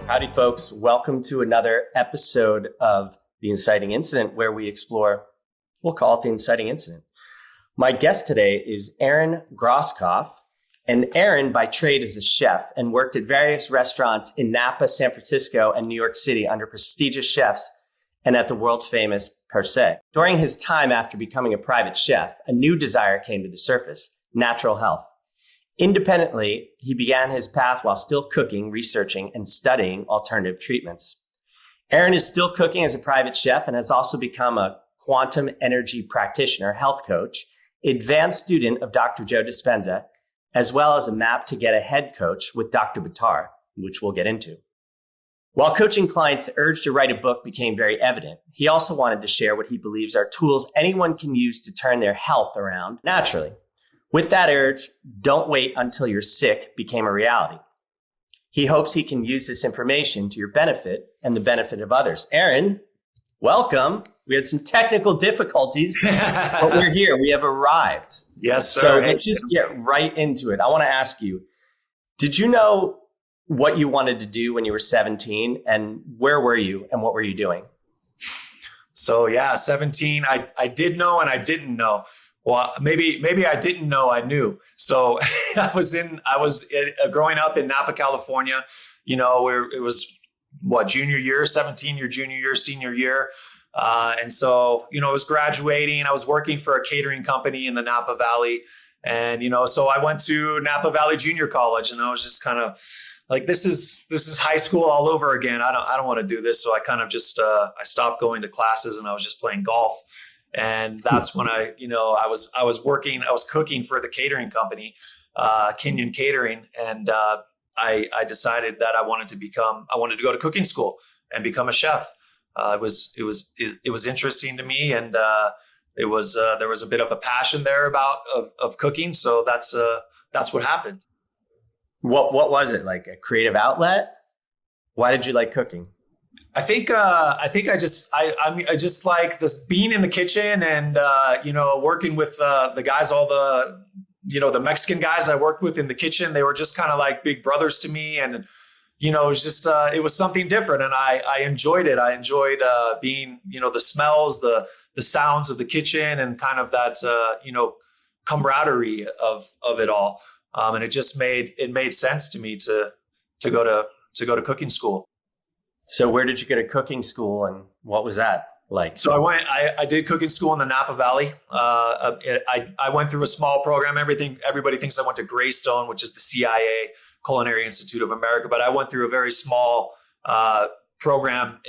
Howdy, folks. Welcome to another episode of The Inciting Incident, where we explore, we'll call it The Inciting Incident. My guest today is Aaron Grosskopf. And Aaron, by trade, is a chef and worked at various restaurants in Napa, San Francisco, and New York City under prestigious chefs and at the world-famous Per Se. During his time after becoming a private chef, a new desire came to the surface: natural health. Independently, he began his path while still cooking, researching, and studying alternative treatments. Aaron is still cooking as a private chef and has also become a quantum energy practitioner, health coach, advanced student of Dr. Joe Dispenza, as well as a map to get ahead coach with Dr. Buttar, which we'll get into. While coaching clients, the urge to write a book became very evident. He also wanted to share what he believes are tools anyone can use to turn their health around naturally. With that urge, don't wait until you're sick became a reality. He hopes he can use this information to your benefit and the benefit of others. Aaron, welcome. We had some technical difficulties, but we're here. We have arrived. Yes, sir. So let's just get right into it. I want to ask you, did you know what you wanted to do when you were 17, and where were you and what were you doing? So yeah, 17, I did know and I didn't know. Well, maybe I didn't know, I knew. So I was growing up in Napa, California, where it was junior year, 17, your junior year, senior year. And so, I was graduating, I was working for a catering company in the Napa Valley. And, so I went to Napa Valley Junior College, and I was just kind of like, this is high school all over again. I don't want to do this. So I kind of just, I stopped going to classes and I was just playing golf. And that's when I was cooking for the catering company, Kenyon Catering. And, I decided that I wanted to go to cooking school and become a chef. It was interesting to me, and there was a bit of a passion there of cooking. So that's what happened. What was it, like a creative outlet? Why did you like cooking? I think I just like this, being in the kitchen and working with the guys, all the Mexican guys I worked with in the kitchen. They were just kind of like big brothers to me, and it was just it was something different, and I enjoyed it. I enjoyed being the smells, the sounds of the kitchen, and kind of that camaraderie of it all. And it made sense to me to go to cooking school. So where did you go to cooking school, and what was that like? So I did cooking school in the Napa Valley. I went through a small program. Everybody thinks I went to Greystone, which is the CIA, Culinary Institute of America, but I went through a very small program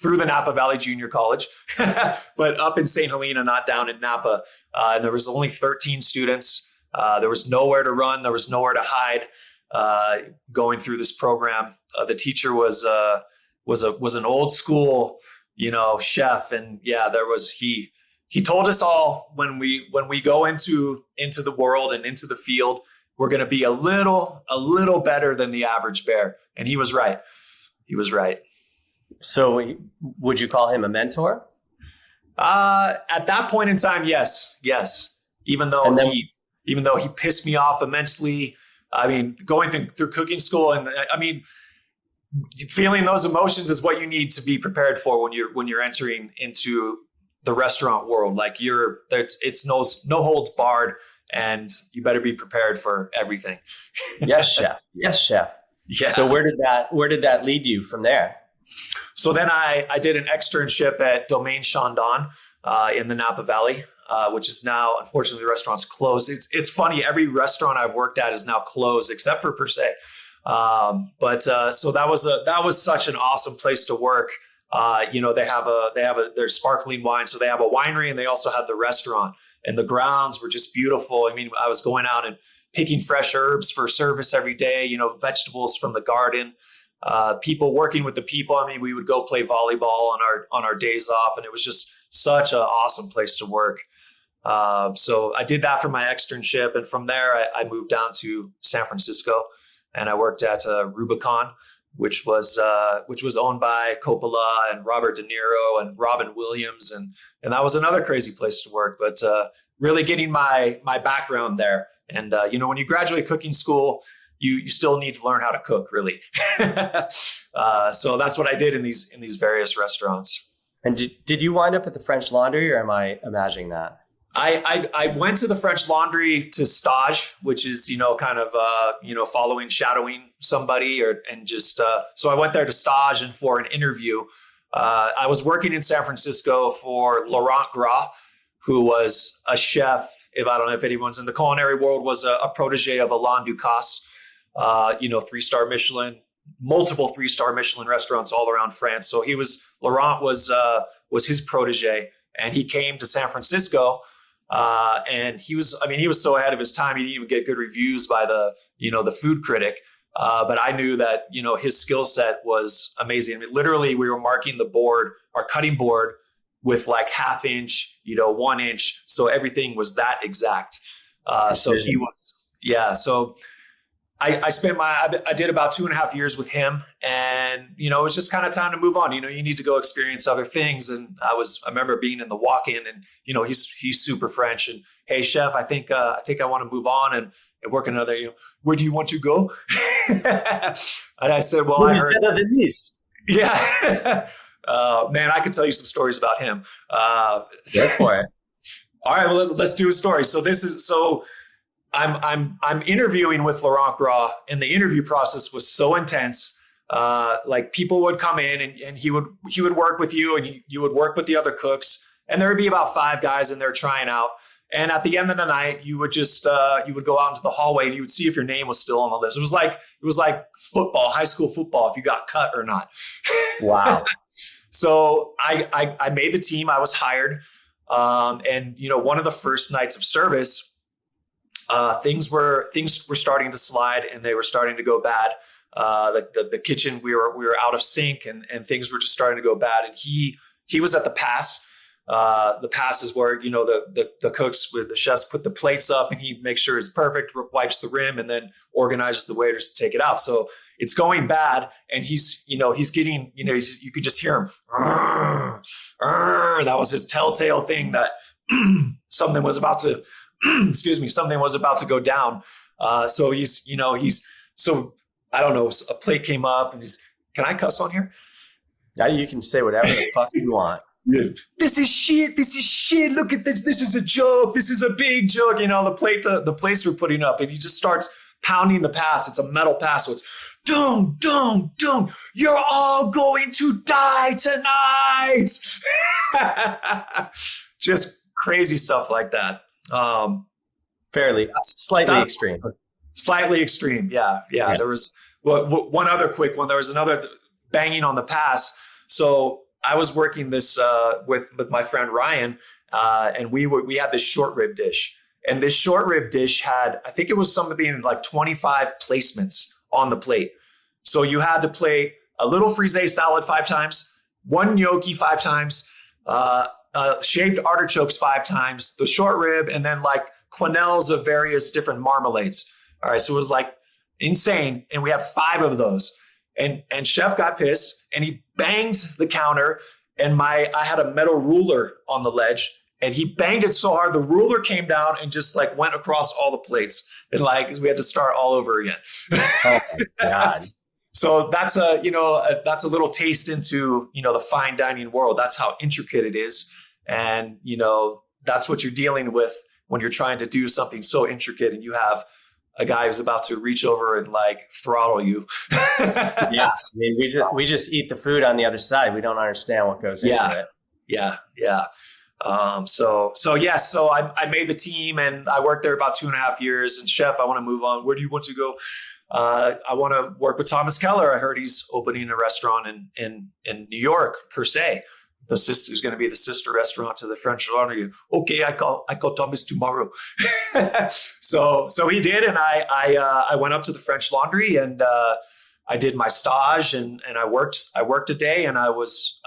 through the Napa Valley Junior College, but up in St. Helena, not down in Napa. And there was only 13 students. There was nowhere to run. There was nowhere to hide. Going through this program, the teacher was an old school, chef. And yeah, he told us all, when we go into the world and into the field, we're going to be a little better than the average bear. And he was right. So would you call him a mentor? At that point in time, yes. Even though he pissed me off immensely. I mean, going through cooking school, and I mean, feeling those emotions is what you need to be prepared for when you're entering into the restaurant world. Like it's no holds barred, and you better be prepared for everything. Yes, chef. Yeah. So where did that lead you from there? So then I did an externship at Domaine Chandon in the Napa Valley, which is now, unfortunately, the restaurant's closed. It's funny. Every restaurant I've worked at is now closed except for Per Se. So that was such an awesome place to work. There's sparkling wine. So they have a winery, and they also have the restaurant, and the grounds were just beautiful. I mean, I was going out and picking fresh herbs for service every day, vegetables from the garden, people working with the people. I mean, we would go play volleyball on our days off, and it was just such an awesome place to work. So I did that for my externship. And from there, I moved down to San Francisco, and I worked at Rubicon, which was owned by Coppola and Robert De Niro and Robin Williams. And that was another crazy place to work, but really getting my background there. And, when you graduate cooking school, you still need to learn how to cook, really. So that's what I did in these various restaurants. And did you wind up at the French Laundry, or am I imagining that? I went to the French Laundry to stage, which is, kind of, shadowing somebody so I went there to stage and for an interview. I was working in San Francisco for Laurent Gras, who was a chef. I don't know if anyone's in the culinary world, was a protege of Alain Ducasse, 3-star Michelin, multiple 3-star Michelin restaurants all around France. So Laurent was his protege, and he came to San Francisco. And he was so ahead of his time. He didn't even get good reviews by the food critic. But I knew that, his skill set was amazing. I mean, literally we were marking the board, our cutting board, with like 1/2 inch, 1 inch. So everything was that exact. So he was, so I did about 2.5 years with him, and, it was just kind of time to move on. You need to go experience other things. And I remember being in the walk-in, and, he's super French, and, hey, chef, I think I want to move on and work another, where do you want to go? And I said, well, I heard yeah, man, I could tell you some stories about him. Go for it. All right, well, let's do a story. So I'm interviewing with Laurent Gras, and the interview process was so intense. Like people would come in, and he would work with you, and you would work with the other cooks, and there would be about 5 guys in there trying out. And at the end of the night, you would just you would go out into the hallway, and you would see if your name was still on the list. It was like football, high school football, if you got cut or not. Wow. So I made the team. I was hired, and one of the first nights of service, things were starting to slide, and they were starting to go bad. The kitchen, we were out of sync, and things were just starting to go bad. And he was at the pass. The pass is where, the cooks with the chefs put the plates up, and he makes sure it's perfect, wipes the rim, and then organizes the waiters to take it out. So it's going bad, and he's getting, you could just hear him. That was his telltale thing that something was about to, something was about to go down. So so I don't know, a plate came up, and can I cuss on here? Yeah, you can say whatever the fuck you want. Yeah. This is shit. Look at this. This is a joke. This is a big joke. The plates we're putting up, and he just starts pounding the pass. It's a metal pass. So it's don't. You're all going to die tonight. Just crazy stuff like that. Slightly extreme. Slightly extreme. Yeah. There was one other quick one. There was another banging on the pass. So I was working this with my friend Ryan, and we had this short rib dish, and this short rib dish had, I think it was something like 25 placements on the plate. So you had to plate a little frisee salad 5 times, 1 gnocchi 5 times, shaved artichokes 5 times, the short rib, and then like quenelles of various different marmalades. All right, so it was like insane, and we had 5 of those. And chef got pissed, and he banged the counter, and I had a metal ruler on the ledge, and he banged it so hard the ruler came down and just like went across all the plates, and like we had to start all over again. Oh my God. So that's a little taste into the fine dining world. That's how intricate it is, and that's what you're dealing with when you're trying to do something so intricate, and you have a guy who's about to reach over and like throttle you. Yeah, I mean, we just eat the food on the other side. We don't understand what goes into it. Yeah. So I made the team, and I worked there about 2.5 years. And chef, I want to move on. Where do you want to go? I want to work with Thomas Keller. I heard he's opening a restaurant in New York, per se. Who's going to be the sister restaurant to the French Laundry. Okay, I call Thomas tomorrow. So he did, and I went up to the French Laundry, and I did my stage, and I worked a day, and I was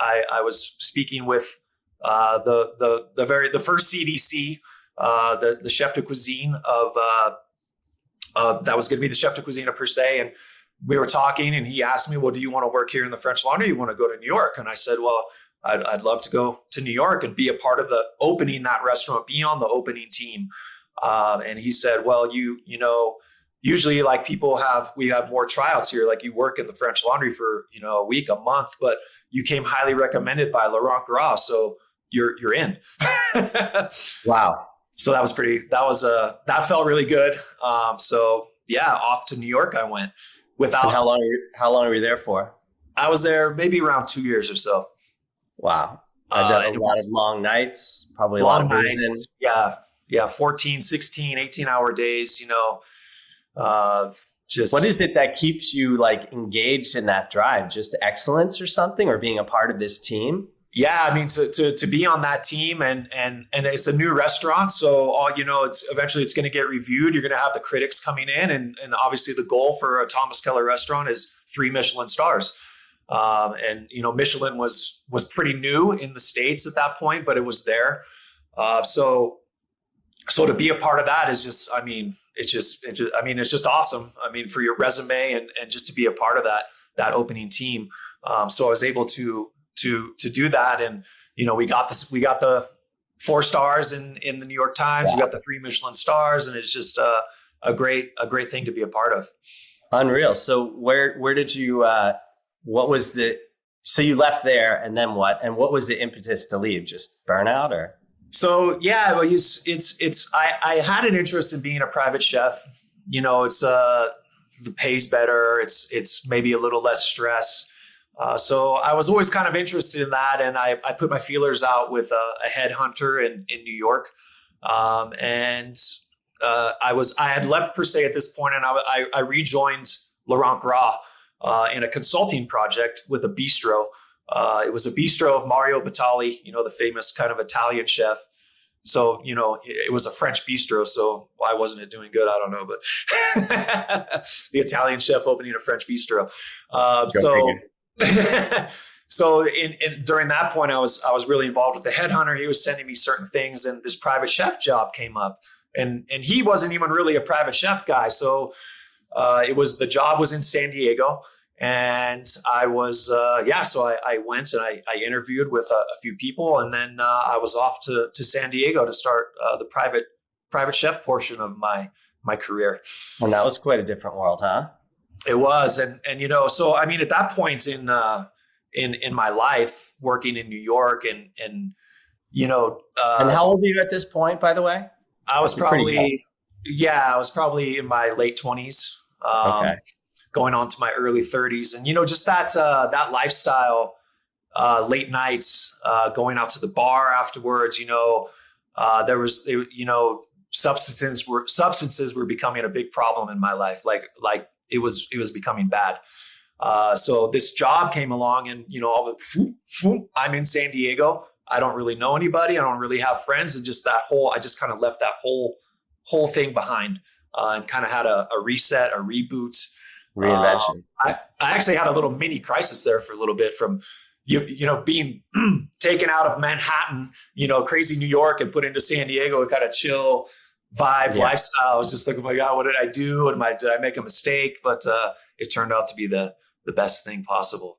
speaking with the first CDC, the chef de cuisine of that was going to be the chef de cuisine of per se, and we were talking, and he asked me, well, do you want to work here in the French Laundry? You want to go to New York? And I said, well, I'd love to go to New York and be a part of the opening that restaurant, be on the opening team. And he said, well, usually like we have more tryouts here. Like you work in the French Laundry for, a week, a month, but you came highly recommended by Laurent Gras. So you're in. Wow. So that felt really good. So yeah, off to New York I went without. And how long were you there for? I was there maybe around 2 years or so. Wow. I've done a lot of long nights, probably a lot of boozing. Yeah. 14, 16, 18-hour days, just. What is it that keeps you like engaged in that drive? Just excellence or something, or being a part of this team? Yeah, I mean, to be on that team and it's a new restaurant, so it's going to get reviewed. You're going to have the critics coming in, and obviously the goal for a Thomas Keller restaurant is 3 Michelin stars. Michelin was pretty new in the States at that point, but it was there. So to be a part of that is just, it's just awesome. I mean, for your resume and just to be a part of that opening team. So I was able to do that. And, we got the 4 stars in the New York Times. Wow. We got the 3 Michelin stars, and it's just a great thing to be a part of. Unreal. So where did you, so you left there, and then what? And what was the impetus to leave? Just burnout or? So yeah, well, I had an interest in being a private chef. It's the pay's better. It's maybe a little less stress. So I was always kind of interested in that, and I put my feelers out with a headhunter in New York, and I had left per se at this point, and I rejoined Laurent Gras in a consulting project with a bistro. It was a bistro of Mario Batali, the famous kind of Italian chef. So, it was a French bistro. So why wasn't it doing good? I don't know, but the Italian chef opening a French bistro. So during that point, I was really involved with the headhunter. He was sending me certain things, and this private chef job came up, and he wasn't even really a private chef guy. So the job was in San Diego, and I was, so I went and I interviewed with a few people, and then I was off to San Diego to start the private chef portion of my career. Well, that was quite a different world, huh? It was. And so, I mean, at that point in my life, working in New York and and how old are you at this point, by the way? I was probably in my late 20s. Okay. Going on to my early 30s, and just that lifestyle, late nights, going out to the bar afterwards. Substances were becoming a big problem in my life. Like it was becoming bad. So this job came along, and I'm in San Diego. I don't really know anybody. I don't really have friends, and I just kind of left that whole thing behind, and kind of had a reset, a reboot. Reinvention. I actually had a little mini crisis there for a little bit, from being taken out of Manhattan, crazy New York, and put into San Diego, a kind of chill vibe lifestyle. I was just like, oh my God, what did I do? And did I make a mistake? But it turned out to be the best thing possible.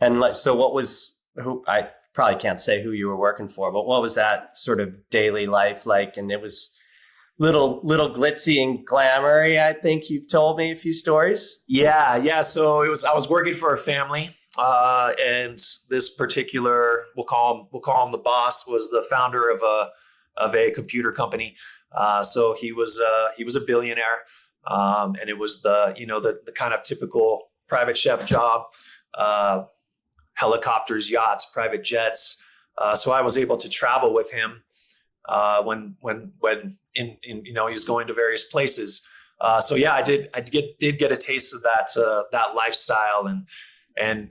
And so I probably can't say who you were working for, but what was that sort of daily life like? And it was little glitzy and glamoury. I think you've told me a few stories. Yeah. So I was working for a family, and this particular, we'll call him the boss, was the founder of a computer company. So he was a billionaire, and it was the kind of typical private chef job, helicopters, yachts, private jets. So I was able to travel with him when he was going to various places. So yeah, I did get a taste of that lifestyle, and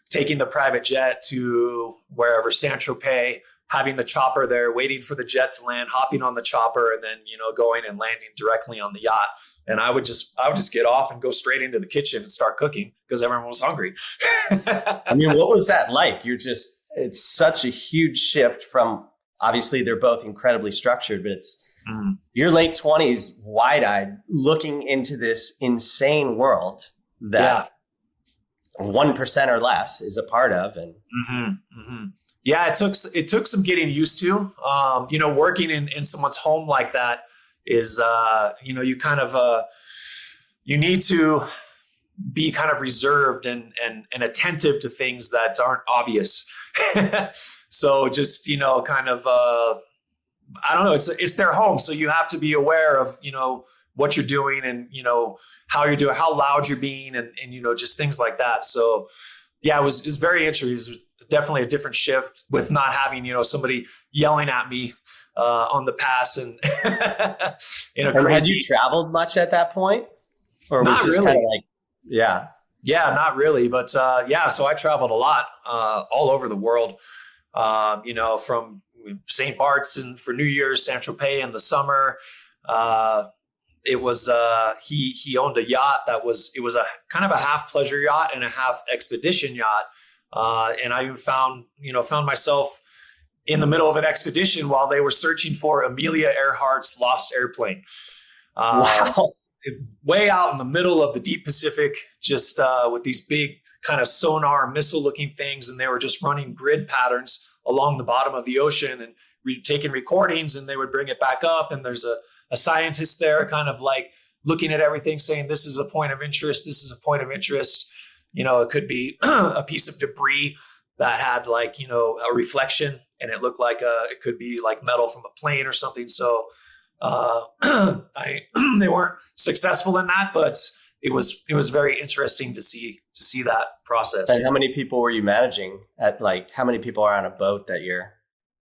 taking the private jet to wherever, Saint-Tropez, having the chopper there, waiting for the jet to land, hopping on the chopper, and then going and landing directly on the yacht. And I would just get off and go straight into the kitchen and start cooking because everyone was hungry. I mean, what was that like? It's such a huge shift from, obviously they're both incredibly structured, but it's your late 20s, wide-eyed, looking into this insane world that 1% or less is a part of. And yeah, it took some getting used to. Working in someone's home like that is, you kind of, you need to be kind of reserved and attentive to things that aren't obvious. So just, kind of, I don't know, it's their home. So you have to be aware of, what you're doing and, how you're doing, how loud you're being and just things like that. So yeah, it was very interesting. It was definitely a different shift with not having, somebody yelling at me on the pass and in a crazy. Had you traveled much at that point? Or was this kind of like, yeah. Yeah, not really. But so I traveled a lot all over the world, from St. Bart's and for New Year's, Saint-Tropez in the summer. It was he owned a yacht it was a kind of a half pleasure yacht and a half expedition yacht. And I even found myself in the middle of an expedition while they were searching for Amelia Earhart's lost airplane. Wow. Way out in the middle of the deep Pacific, just with these big kind of sonar missile looking things. And they were just running grid patterns along the bottom of the ocean and taking recordings, and they would bring it back up. And there's a scientist there kind of like looking at everything saying, this is a point of interest. This is a point of interest. It could be a piece of debris that had like, a reflection, and it looked like it could be like metal from a plane or something. So they weren't successful in that, but it was very interesting to see that process. And how many people were you managing how many people are on a boat that you're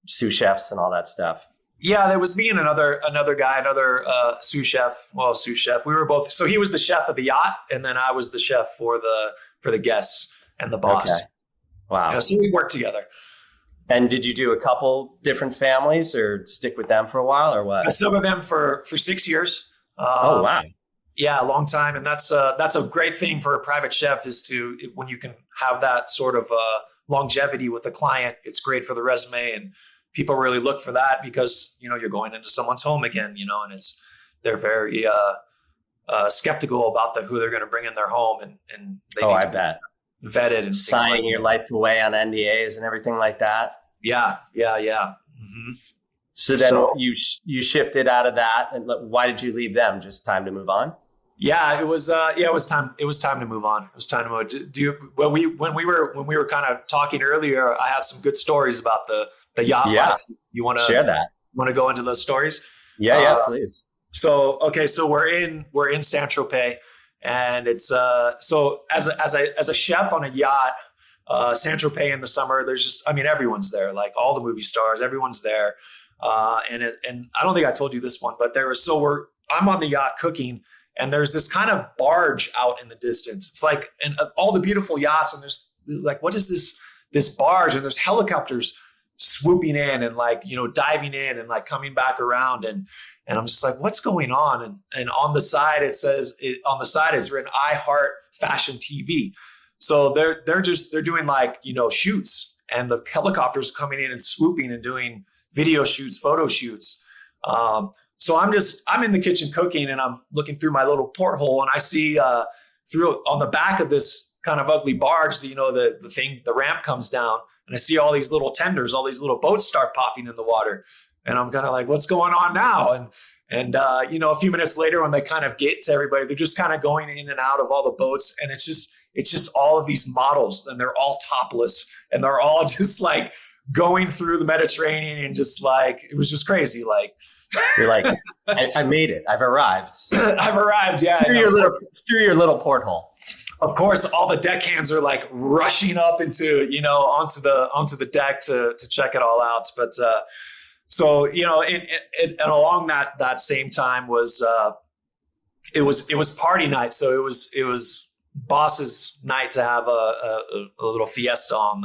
sous chefs and all that stuff? Yeah, there was me and another guy, another sous chef. Well, sous chef. We were both. So he was the chef of the yacht, and then I was the chef for the guests and the boss. Okay. Wow. So we worked together. And did you do a couple different families or stick with them for a while or what? I stuck with them for 6 years. Oh, wow. Yeah, a long time. And that's a great thing for a private chef is when you can have that sort of longevity with a client, it's great for the resume, and people really look for that because, you're going into someone's home again, and they're very skeptical about who they're going to bring in their home, and they need to bet. Vetted and signing your life away on NDAs and everything like that. Yeah. Mm-hmm. So then you shifted out of that, and why did you leave them? Just time to move on? Yeah, it was time. It was time to move on. It was time to move. When we were kind of talking earlier, I had some good stories about the yacht life. You want to share that? Want to go into those stories? Yeah, please. So we're in Saint-Tropez, and it's so as a chef on a yacht, Saint-Tropez in the summer. There's just, everyone's there, like all the movie stars, everyone's there. And I don't think I told you this one, but I'm on the yacht cooking, and there's this kind of barge out in the distance. It's like, and all the beautiful yachts, and there's like, what is this barge? And there's helicopters swooping in and like, diving in and like coming back around. And I'm just like, what's going on? And on the side, it's written I Heart Fashion TV. So they're doing like, shoots, and the helicopters coming in and swooping and doing video shoots, photo shoots. So I'm in the kitchen cooking, and I'm looking through my little porthole, and I see on the back of this kind of ugly barge, the ramp comes down, and I see all these little tenders, all these little boats start popping in the water. And I'm kind of like, what's going on now? And a few minutes later, when they kind of get to everybody, they're just kind of going in and out of all the boats. And it's just all of these models, and they're all topless, and they're all just like going through the Mediterranean, and just like, it was just crazy. Like, you're like, I made it. I've arrived. I've arrived. Yeah. Through your little porthole. Of course, all the deckhands are like rushing up into, onto the deck to check it all out. But, so, and along that same time was, it was party night. So it was boss's night to have a little fiesta on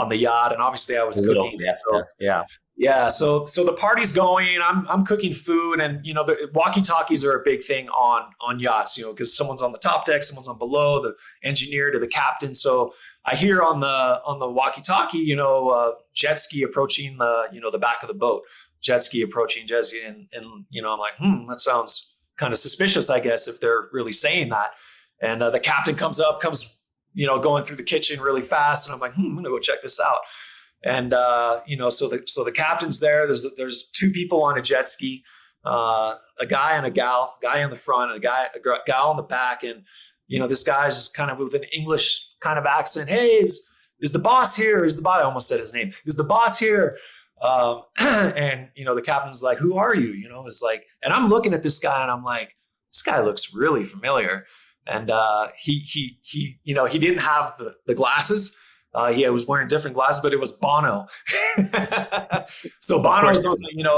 the yacht. And obviously I was cooking. So, yeah. So the party's going, I'm cooking food, and, the walkie-talkies are a big thing on yachts, because someone's on the top deck, someone's on below, the engineer to the captain. So I hear on the walkie-talkie, jet ski approaching the back of the boat, jet ski approaching Jesse. And I'm like, that sounds kind of suspicious, I guess, if they're really saying that. And the captain comes going through the kitchen really fast. And I'm like, I'm going to go check this out. And, so the captain's there. There's two people on a jet ski. a guy and a guy in the front and a gal in the back. And, this guy's kind of with an English kind of accent. Hey, is the boss here? I almost said his name. Is the boss here? And, the captain's like, who are you? It's like, and I'm looking at this guy and I'm like, this guy looks really familiar. And he didn't have the glasses. He was wearing different glasses, but it was Bono. So Bono's,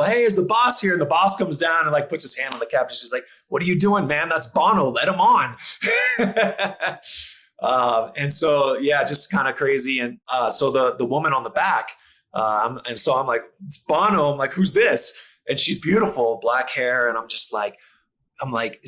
hey, is the boss here? And the boss comes down and like puts his hand on the captain. She's like, what are you doing, man? That's Bono. Let him on. And so, yeah, just kind of crazy. And so the woman on the back, and so I'm like, it's Bono. I'm like, who's this? And she's beautiful, black hair. And I'm like,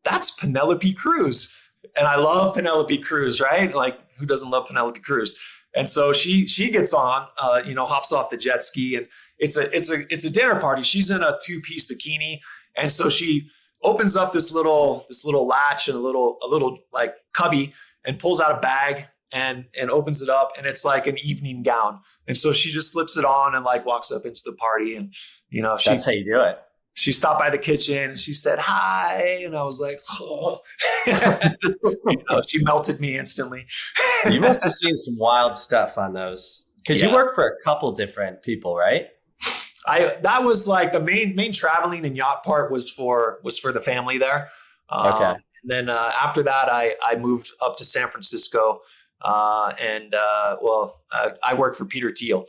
that's Penelope Cruz. And I love Penelope Cruz, right? Like, who doesn't love Penelope Cruz? And so she gets on, hops off the jet ski, and it's a dinner party. She's in a 2-piece bikini, and so she opens up this little latch and a little like cubby, and pulls out a bag and opens it up, and it's like an evening gown. And so she just slips it on and like walks up into the party, and that's how you do it. She stopped by the kitchen and she said, hi. And I was like, oh. She melted me instantly. You must have seen some wild stuff on those. Because you work for a couple different people, right? That was like the main traveling and yacht part was for the family there. Okay. And then after that, I moved up to San Francisco. I worked for Peter Thiel.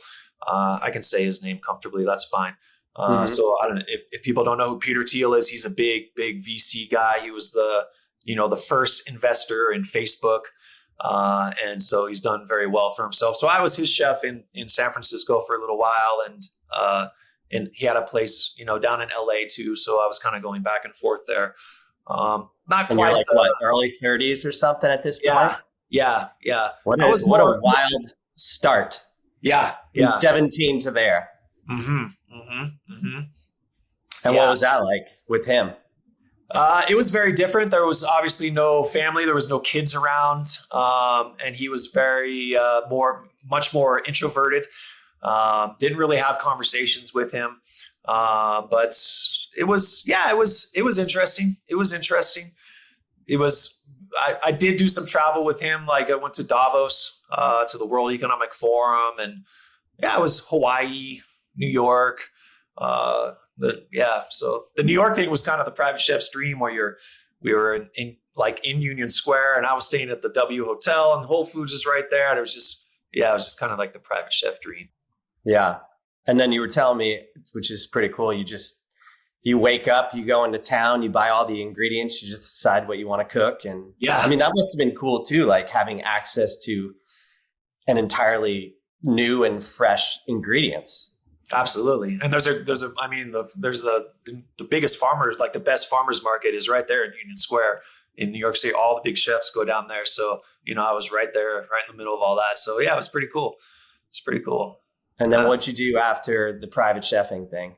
I can say his name comfortably. That's fine. So I don't know if people don't know who Peter Thiel is. He's a big VC guy. He was the first investor in Facebook. And so he's done very well for himself. So I was his chef in San Francisco for a little while. And he had a place, down in LA too. So I was kind of going back and forth there. Not and quite you're like early 30s or something at this point? Yeah. What a wild start. Yeah. 17 to there. And what was that like with him? It was very different. There was obviously no family. There was no kids around. And he was very much more introverted. Didn't really have conversations with him. But it was interesting. I did do some travel with him. Like I went to Davos, to the World Economic Forum, and it was Hawaii, New York. So the New York thing was kind of the private chef's dream, where we were in Union Square, and I was staying at the W Hotel, and Whole Foods is right there. And it was just kind of like the private chef dream. Yeah. And then you were telling me, which is pretty cool. You wake up, you go into town, you buy all the ingredients, you just decide what you want to cook. And I mean, that must have been cool too, like having access to an entirely new and fresh ingredients. Absolutely. And the biggest farmers, like the best farmers market is right there in Union Square in New York City. All the big chefs go down there. So, I was right there, right in the middle of all that. So yeah, it was pretty cool. It's pretty cool. And then what'd you do after the private chefing thing?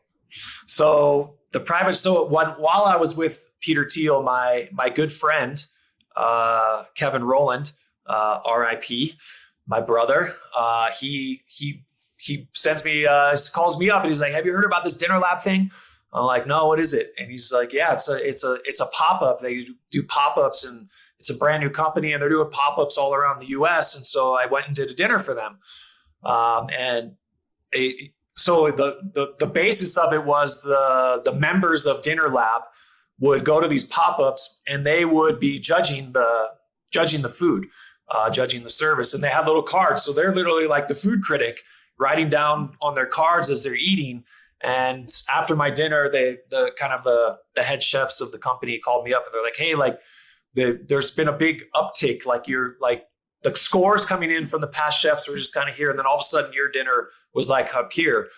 So while I was with Peter Thiel, my good friend, Kevin Rowland, RIP, my brother, he sends me, calls me up, and he's like, have you heard about this dinner lab thing? I'm like, no, what is it? And he's like, yeah, it's a pop-up. They do pop-ups, and it's a brand new company, and they're doing pop-ups all around the US. And so I went and did a dinner for them. So the basis of it was the members of Dinner Lab would go to these pop-ups, and they would be judging the food, judging the service. And they had little cards. So they're literally like the food critic, writing down on their cards as they're eating. And after my dinner, the head chefs of the company called me up, and they're like, hey, there's been a big uptick. The scores coming in from the past chefs were just kind of here. And then all of a sudden your dinner was like up here.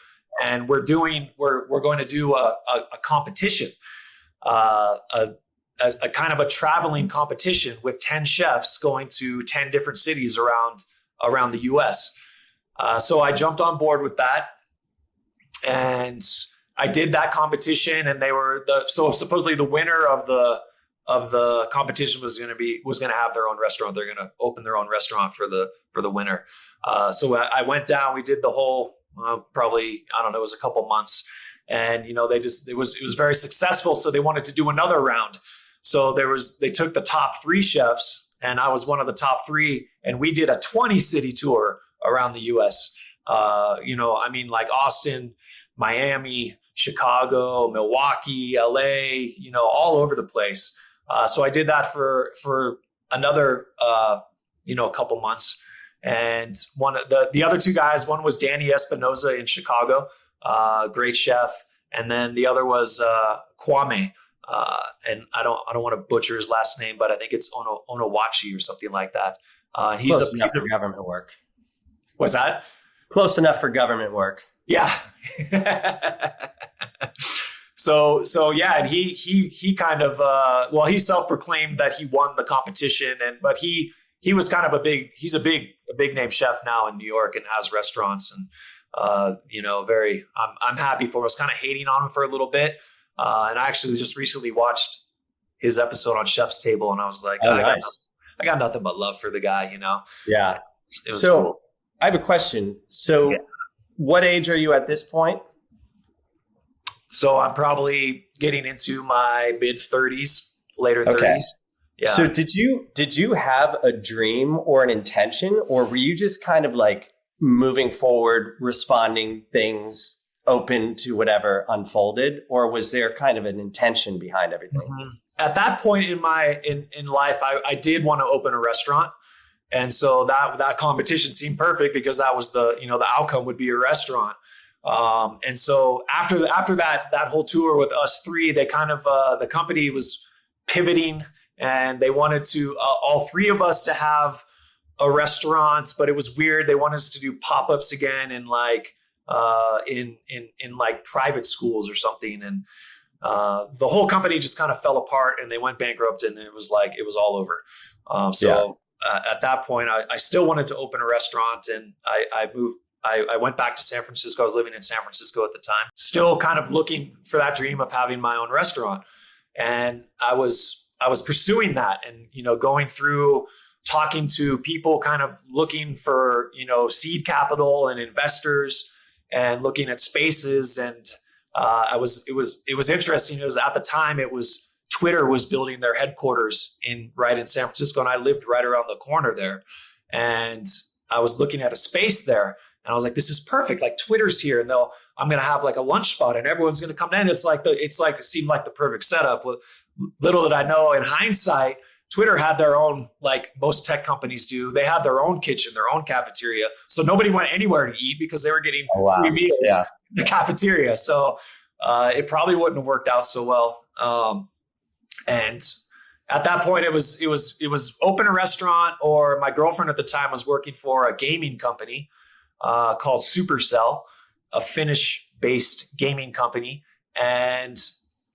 And we're going to do a competition, a kind of a traveling competition with 10 chefs going to 10 different cities around the US. So I jumped on board with that, and I did that competition, and so supposedly the winner of the competition was going to have their own restaurant. They're going to open their own restaurant for the winner. So I went down, we did the whole, probably, I don't know, it was a couple months. and it was very successful. So they wanted to do another round. So they took the top 3 chefs, and I was one of the top 3, and we did a 20 city tour around the U.S. Like Austin, Miami, Chicago, Milwaukee, LA, all over the place. So I did that for another, couple months. And one of the other 2 guys, one was Danny Espinoza in Chicago, great chef. And then the other was Kwame. And I don't want to butcher his last name, but I think it's Onowachi or something like that. Close enough for government work. What's that? Close enough for government work. Yeah. So yeah, and he kind of he self-proclaimed that he won the competition, but he was kind of he's a big name chef now in New York and has restaurants, and I'm happy for him. I was kind of hating on him for a little bit, and I actually just recently watched his episode on Chef's Table, and I was like, I got nothing but love for the guy, Yeah. It was cool. I have a question. So what age are you at this point? So I'm probably getting into my mid 30s, later 30s. Yeah. So did you have a dream or an intention, or were you just kind of like moving forward, responding things, open to whatever unfolded, or was there kind of an intention behind everything? Mm-hmm. At that point in my in life, I did want to open a restaurant. And so that competition seemed perfect because that was the outcome would be a restaurant. And so after that whole tour with us 3, they kind of the company was pivoting, and they wanted to all 3 of us to have a restaurant, but it was weird. They wanted us to do pop-ups again in like in like private schools or something, and the whole company just kind of fell apart, and they went bankrupt, and it was all over. At that point, I still wanted to open a restaurant, and I went back to San Francisco. I was living in San Francisco at the time, still kind of looking for that dream of having my own restaurant. And I was pursuing that, and, going through talking to people, kind of looking for, seed capital and investors, and looking at spaces. And it was interesting. It was at the time, Twitter was building their headquarters right in San Francisco, and I lived right around the corner there. And I was looking at a space there, and I was like, "This is perfect! Like Twitter's here, and I'm going to have like a lunch spot, and everyone's going to come in." It seemed like the perfect setup. With little did I know, in hindsight, Twitter had their own, like most tech companies do. They had their own kitchen, their own cafeteria, so nobody went anywhere to eat because they were getting free meals in the cafeteria. So it probably wouldn't have worked out so well. And at that point, it was open a restaurant, or my girlfriend at the time was working for a gaming company called Supercell, a Finnish-based gaming company, and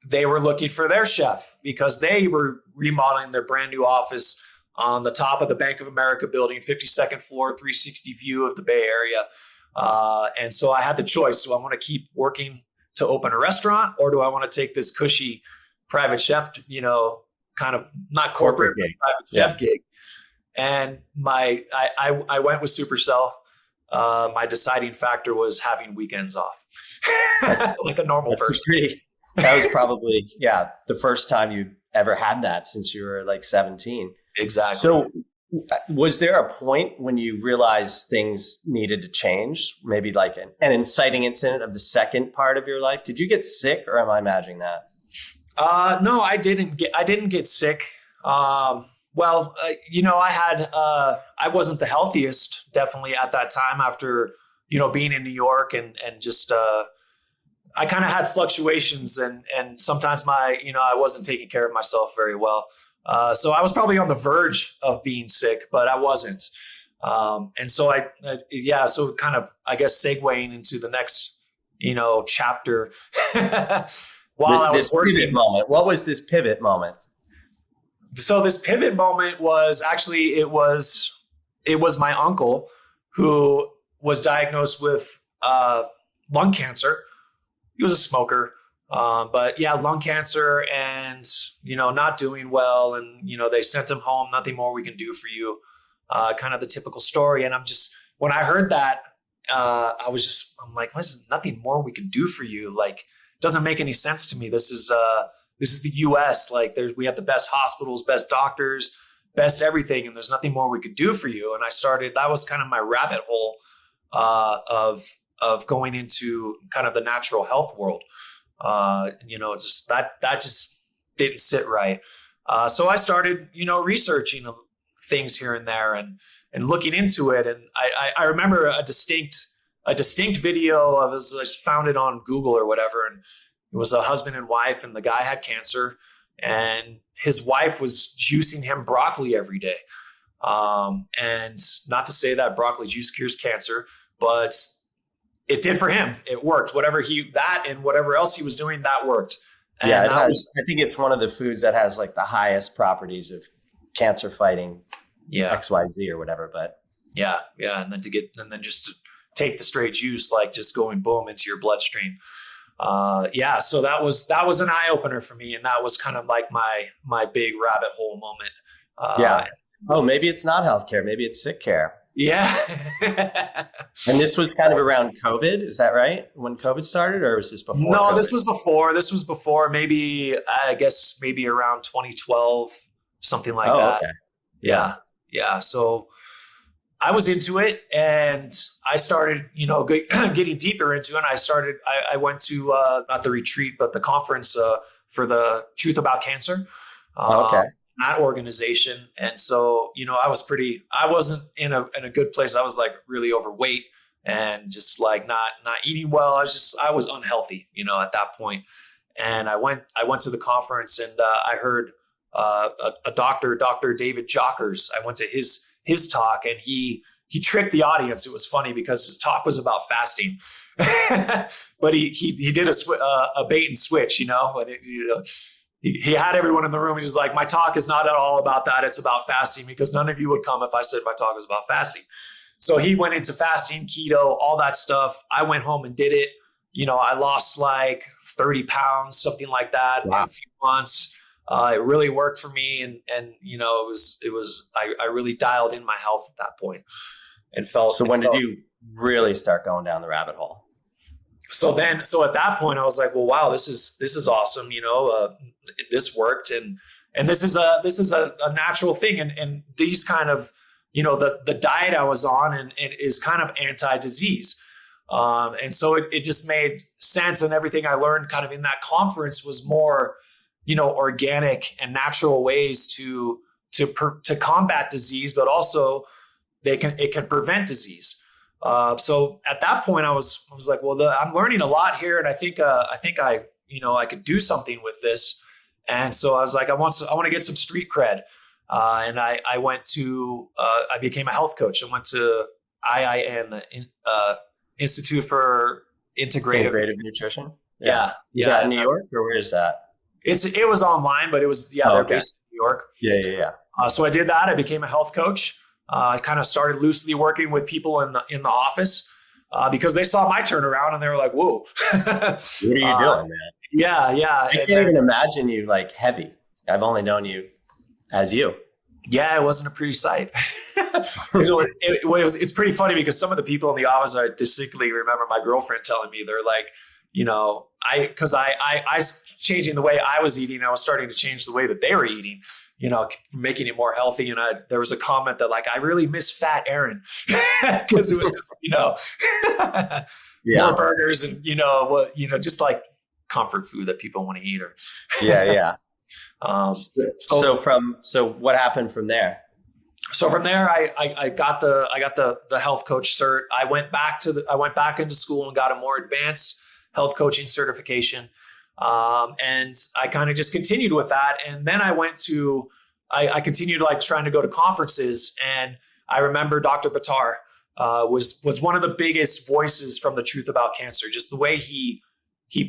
they were looking for their chef because they were remodeling their brand new office on the top of the Bank of America building, 52nd floor, 360 view of the Bay Area. And so I had the choice: do I want to keep working to open a restaurant, or do I want to take this cushy private chef, kind of not corporate gig, private chef gig? And I went with Supercell. My deciding factor was having weekends off, like a normal person. That was probably the first time you ever had that since you were like 17. Exactly. So was there a point when you realized things needed to change? Maybe like an inciting incident of the second part of your life? Did you get sick, or am I imagining that? No, I didn't get sick. I wasn't the healthiest, definitely at that time, after, being in New York and just, I kind of had fluctuations, and sometimes I wasn't taking care of myself very well. So I was probably on the verge of being sick, but I wasn't. And so so kind of, I guess, segueing into the next, chapter. While I was working. Pivot moment. What was this pivot moment? So this pivot moment was actually, it was my uncle who was diagnosed with lung cancer. He was a smoker, but lung cancer, and, not doing well. And, they sent him home. Nothing more we can do for you. Kind of the typical story. And when I heard that, I'm like, "There's nothing more we can do for you." Like, doesn't make any sense to me. This is the US. Like we have the best hospitals, best doctors, best everything. And there's nothing more we could do for you. And that was kind of my rabbit hole of going into kind of the natural health world. Just that just didn't sit right. So I started, researching things here and there and looking into it. And I remember a distinct video I found it on Google or whatever. And it was a husband and wife, and the guy had cancer, and his wife was juicing him broccoli every day. And not to say that broccoli juice cures cancer, but it did for him. It worked. Whatever else he was doing, that worked. And yeah, I think it's one of the foods that has like the highest properties of cancer fighting. Yeah, XYZ or whatever. But yeah, and then just to take the straight juice, like just going boom into your bloodstream. So that was an eye opener for me, and that was kind of like my big rabbit hole moment. Oh, maybe it's not healthcare. Maybe it's sick care. Yeah. And this was kind of around COVID. Is that right? When COVID started, or was this before? No, COVID? This was before. Maybe around 2012, something like that. Okay. Yeah. So I was into it, and I started, getting deeper into it. And I went to not the retreat, but the conference for the Truth About Cancer. That organization. And so, I wasn't in a good place. I was like really overweight and just like not eating well. I was unhealthy, at that point. And I went to the conference, and I heard a doctor, Dr. David Jockers. I went to his talk, and he tricked the audience. It was funny because his talk was about fasting, but he did a bait and switch, he had everyone in the room. He's like, my talk is not at all about that. It's about fasting, because none of you would come if I said my talk was about fasting. So he went into fasting, keto, all that stuff. I went home and did it. I lost like 30 pounds, something like that. Wow. In a few months. It really worked for me. And I really dialed in my health at that point and felt. So when did you really start going down the rabbit hole? So at that point I was like, well, wow, this is awesome. This worked. And this is a natural thing. And these kind of, the diet I was on and is kind of anti-disease. And so it just made sense. And everything I learned kind of in that conference was more, organic and natural ways to combat disease, but also it can prevent disease. So at that point I was like, well, I'm learning a lot here. And I think I could do something with this. And so I was like, I want to get some street cred. And I went to, I became a health coach. I went to IIN, the Institute for Integrative Nutrition. Yeah. Is that in New York, or where is that? It was online, but it was, they're based in New York. Yeah. So I did that. I became a health coach. I kind of started loosely working with people in the office because they saw my turnaround and they were like, whoa. What are you doing, man? Yeah. I can't even imagine you like heavy. I've only known you as you. Yeah, it wasn't a pretty sight. It's pretty funny because some of the people in the office, I distinctly remember my girlfriend telling me, they're like, because I changing the way I was eating, I was starting to change the way that they were eating, making it more healthy. And there was a comment that like, I really miss fat Aaron because it was just, more burgers and, just like comfort food that people want to eat. Yeah. So what happened from there? So from there, I got the health coach cert. I went back into school and got a more advanced health coaching certification. And I kind of just continued with that. And then I continued like trying to go to conferences. And I remember Dr. Buttar was one of the biggest voices from the Truth About Cancer. Just the way he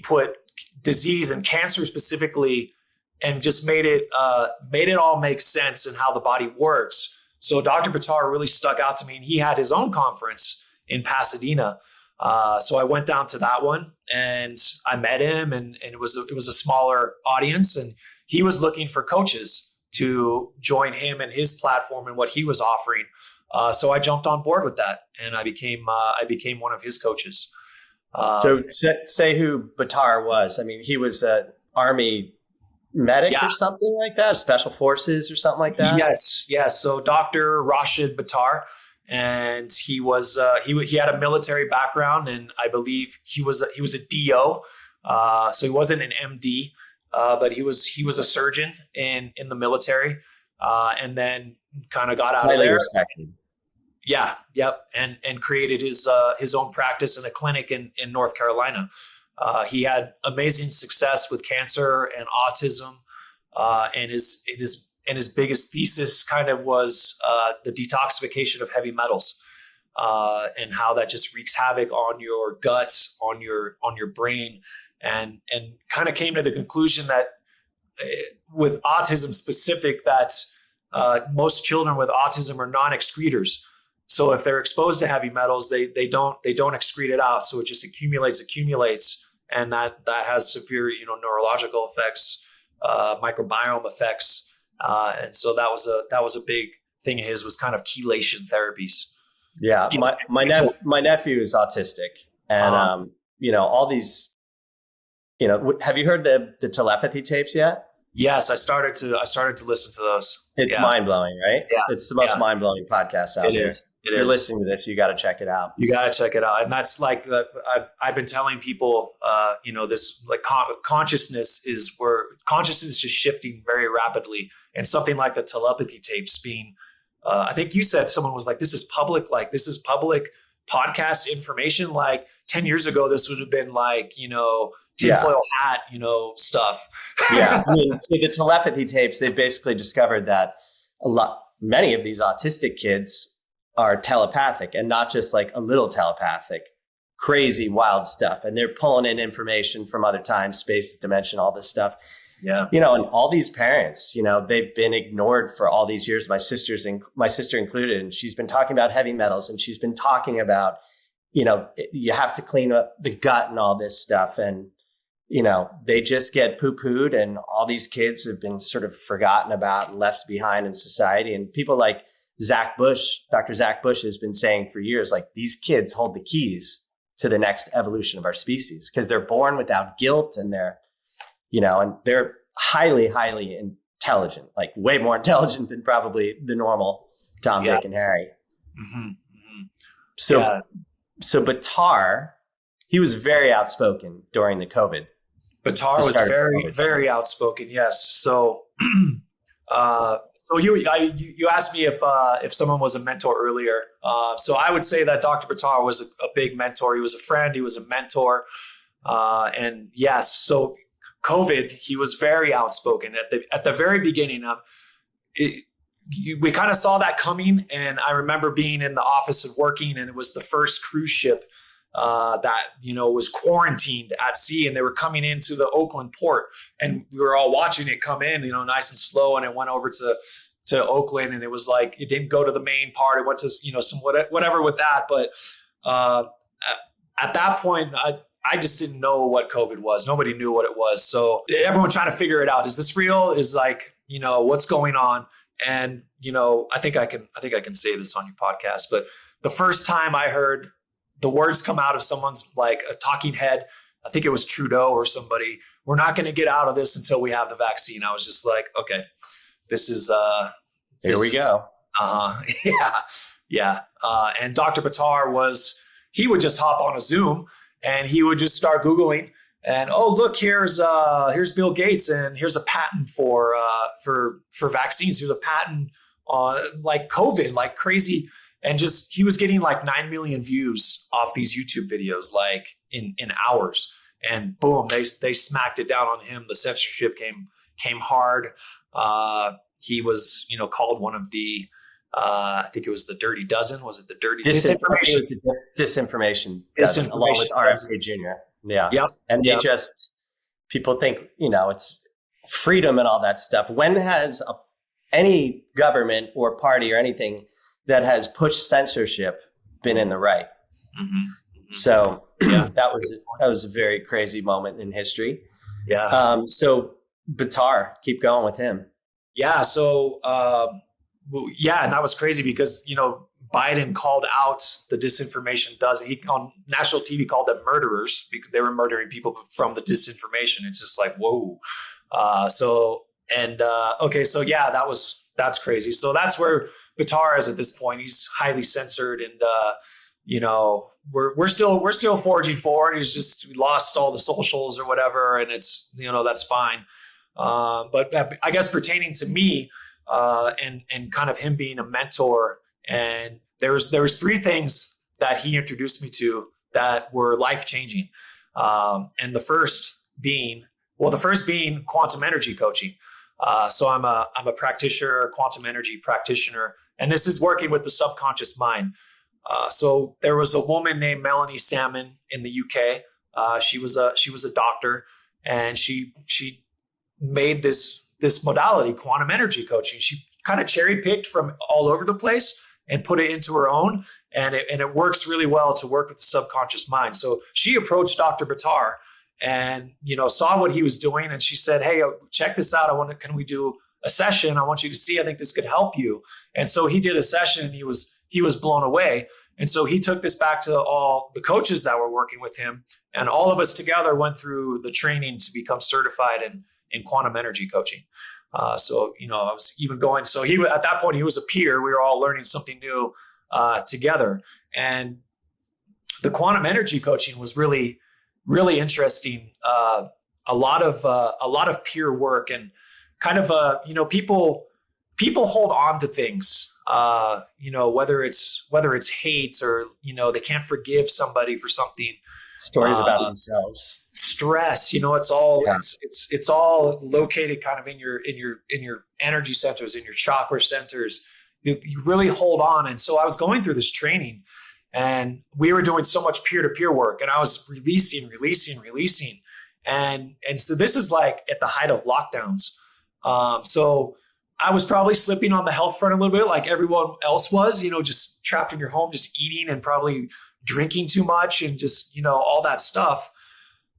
put disease and cancer specifically, and just made it all make sense in how the body works. So Dr. Buttar really stuck out to me, and he had his own conference in Pasadena. So I went down to that one and I met him, and it was a smaller audience, and he was looking for coaches to join him and his platform and what he was offering. So I jumped on board with that, and I became one of his coaches. So say who Buttar was. I mean, he was an army medic or something like that, special forces or something like that. Yes. So Dr. Rashid Buttar, and he was he had a military background, and I believe he was a DO. So he wasn't an MD, but he was a surgeon in the military, and then kind of got out of there. Respected. Yeah, yep, and created his own practice in a clinic in North Carolina. He had amazing success with cancer and autism, and his biggest thesis kind of was the detoxification of heavy metals, and how that just wreaks havoc on your guts, on your brain, and kind of came to the conclusion that with autism specific, that most children with autism are non-excretors. So if they're exposed to heavy metals, they don't excrete it out. So it just accumulates, and that has severe neurological effects, microbiome effects, and so that was a big thing of his, was kind of chelation therapies. Yeah, my nephew is autistic, and all these, have you heard the telepathy tapes yet? Yes, I started to listen to those. It's mind blowing, right? Yeah, it's the most mind blowing podcast out there. If you're listening to this, you got to check it out. You got to check it out, and that's like I've been telling people, this like consciousness is just shifting very rapidly, and something like the telepathy tapes being, I think you said someone was like, this is public podcast information. Like 10 years ago, this would have been like tinfoil hat, stuff. Yeah, I mean, so the telepathy tapes, they basically discovered that many of these autistic kids are telepathic, and not just like a little telepathic, crazy, wild stuff. And they're pulling in information from other time, space, dimension, all this stuff. Yeah. And all these parents, they've been ignored for all these years. My sister included, and she's been talking about heavy metals, and she's been talking about, you have to clean up the gut and all this stuff. And, they just get poo-pooed, and all these kids have been sort of forgotten about and left behind in society. And people like Dr. Zach Bush has been saying for years, like, these kids hold the keys to the next evolution of our species, because they're born without guilt, and they're, and they're highly, highly intelligent, like way more intelligent than probably the normal Tom, Dick, and Harry. Mm-hmm. Mm-hmm. So Buttar, he was very outspoken during the COVID. Buttar was very, very outspoken. Yes. So, so you asked me if someone was a mentor earlier. So I would say that Dr. Buttar was a big mentor. He was a friend. He was a mentor. And yes, so COVID, he was very outspoken at the very beginning. We kind of saw that coming, and I remember being in the office and working, and it was the first cruise ship that was quarantined at sea, and they were coming into the Oakland port, and we were all watching it come in, nice and slow, and it went over to Oakland, and it was like it didn't go to the main part. It went to some whatever with that, but at that point, I just didn't know what COVID was. Nobody knew what it was, so everyone trying to figure it out. Is this real? Is what's going on? And I think I can say this on your podcast, but the first time I heard the words come out of someone's like a talking head, I think it was Trudeau or somebody, we're not going to get out of this until we have the vaccine. I was just like, okay, this is here we go. Yeah. And Dr. Buttar he would just hop on a Zoom, and he would just start Googling, and look, here's Bill Gates, and here's a patent for vaccines. Here's a patent on like COVID, like crazy. And just, he was getting like 9 million views off these YouTube videos, like in hours. And boom, they smacked it down on him. The censorship came hard. He was, called one of the, I think it was the Dirty Dozen. Was it the Dirty Disinformation? Disinformation dozen, along with RFK Jr. Yeah. Yep. And people think, it's freedom and all that stuff. When has any government or party or anything that has pushed censorship been in the right? Mm-hmm. Mm-hmm. So that was a very crazy moment in history. Yeah. So Buttar, keep going with him. Yeah. So, and that was crazy because, Biden called out the disinformation he on national TV called them murderers because they were murdering people from the disinformation. It's just like, whoa. That's crazy. So that's where Buttar is at this point. He's highly censored, and we're still forging forward. He's just lost all the socials or whatever, and it's that's fine. But I guess pertaining to me and kind of him being a mentor, and there was three things that he introduced me to that were life changing, and the first being quantum energy coaching. So I'm a practitioner, quantum energy practitioner, and this is working with the subconscious mind. So there was a woman named Melanie Salmon in the UK. She was a doctor, and she made this modality, quantum energy coaching. She kind of cherry picked from all over the place and put it into her own, and it works really well to work with the subconscious mind. So she approached Dr. Buttar and saw what he was doing, and she said, "Hey, check this out. Can we do a session? I want you to see. I think this could help you." And so he did a session, and he was blown away. And so he took this back to all the coaches that were working with him, and all of us together went through the training to become certified in quantum energy coaching. I was even going. So at that point he was a peer. We were all learning something new together, and the quantum energy coaching was really, really interesting. A lot of peer work, and kind of people hold on to things. Whether it's hate or they can't forgive somebody for something. Stories about themselves. Stress, it's all it's all located kind of in your energy centers, in your chakra centers. You really hold on. And so I was going through this training, and we were doing so much peer-to-peer work, and I was releasing. And so this is like at the height of lockdowns. So I was probably slipping on the health front a little bit, like everyone else was, just trapped in your home, just eating and probably drinking too much and just, all that stuff.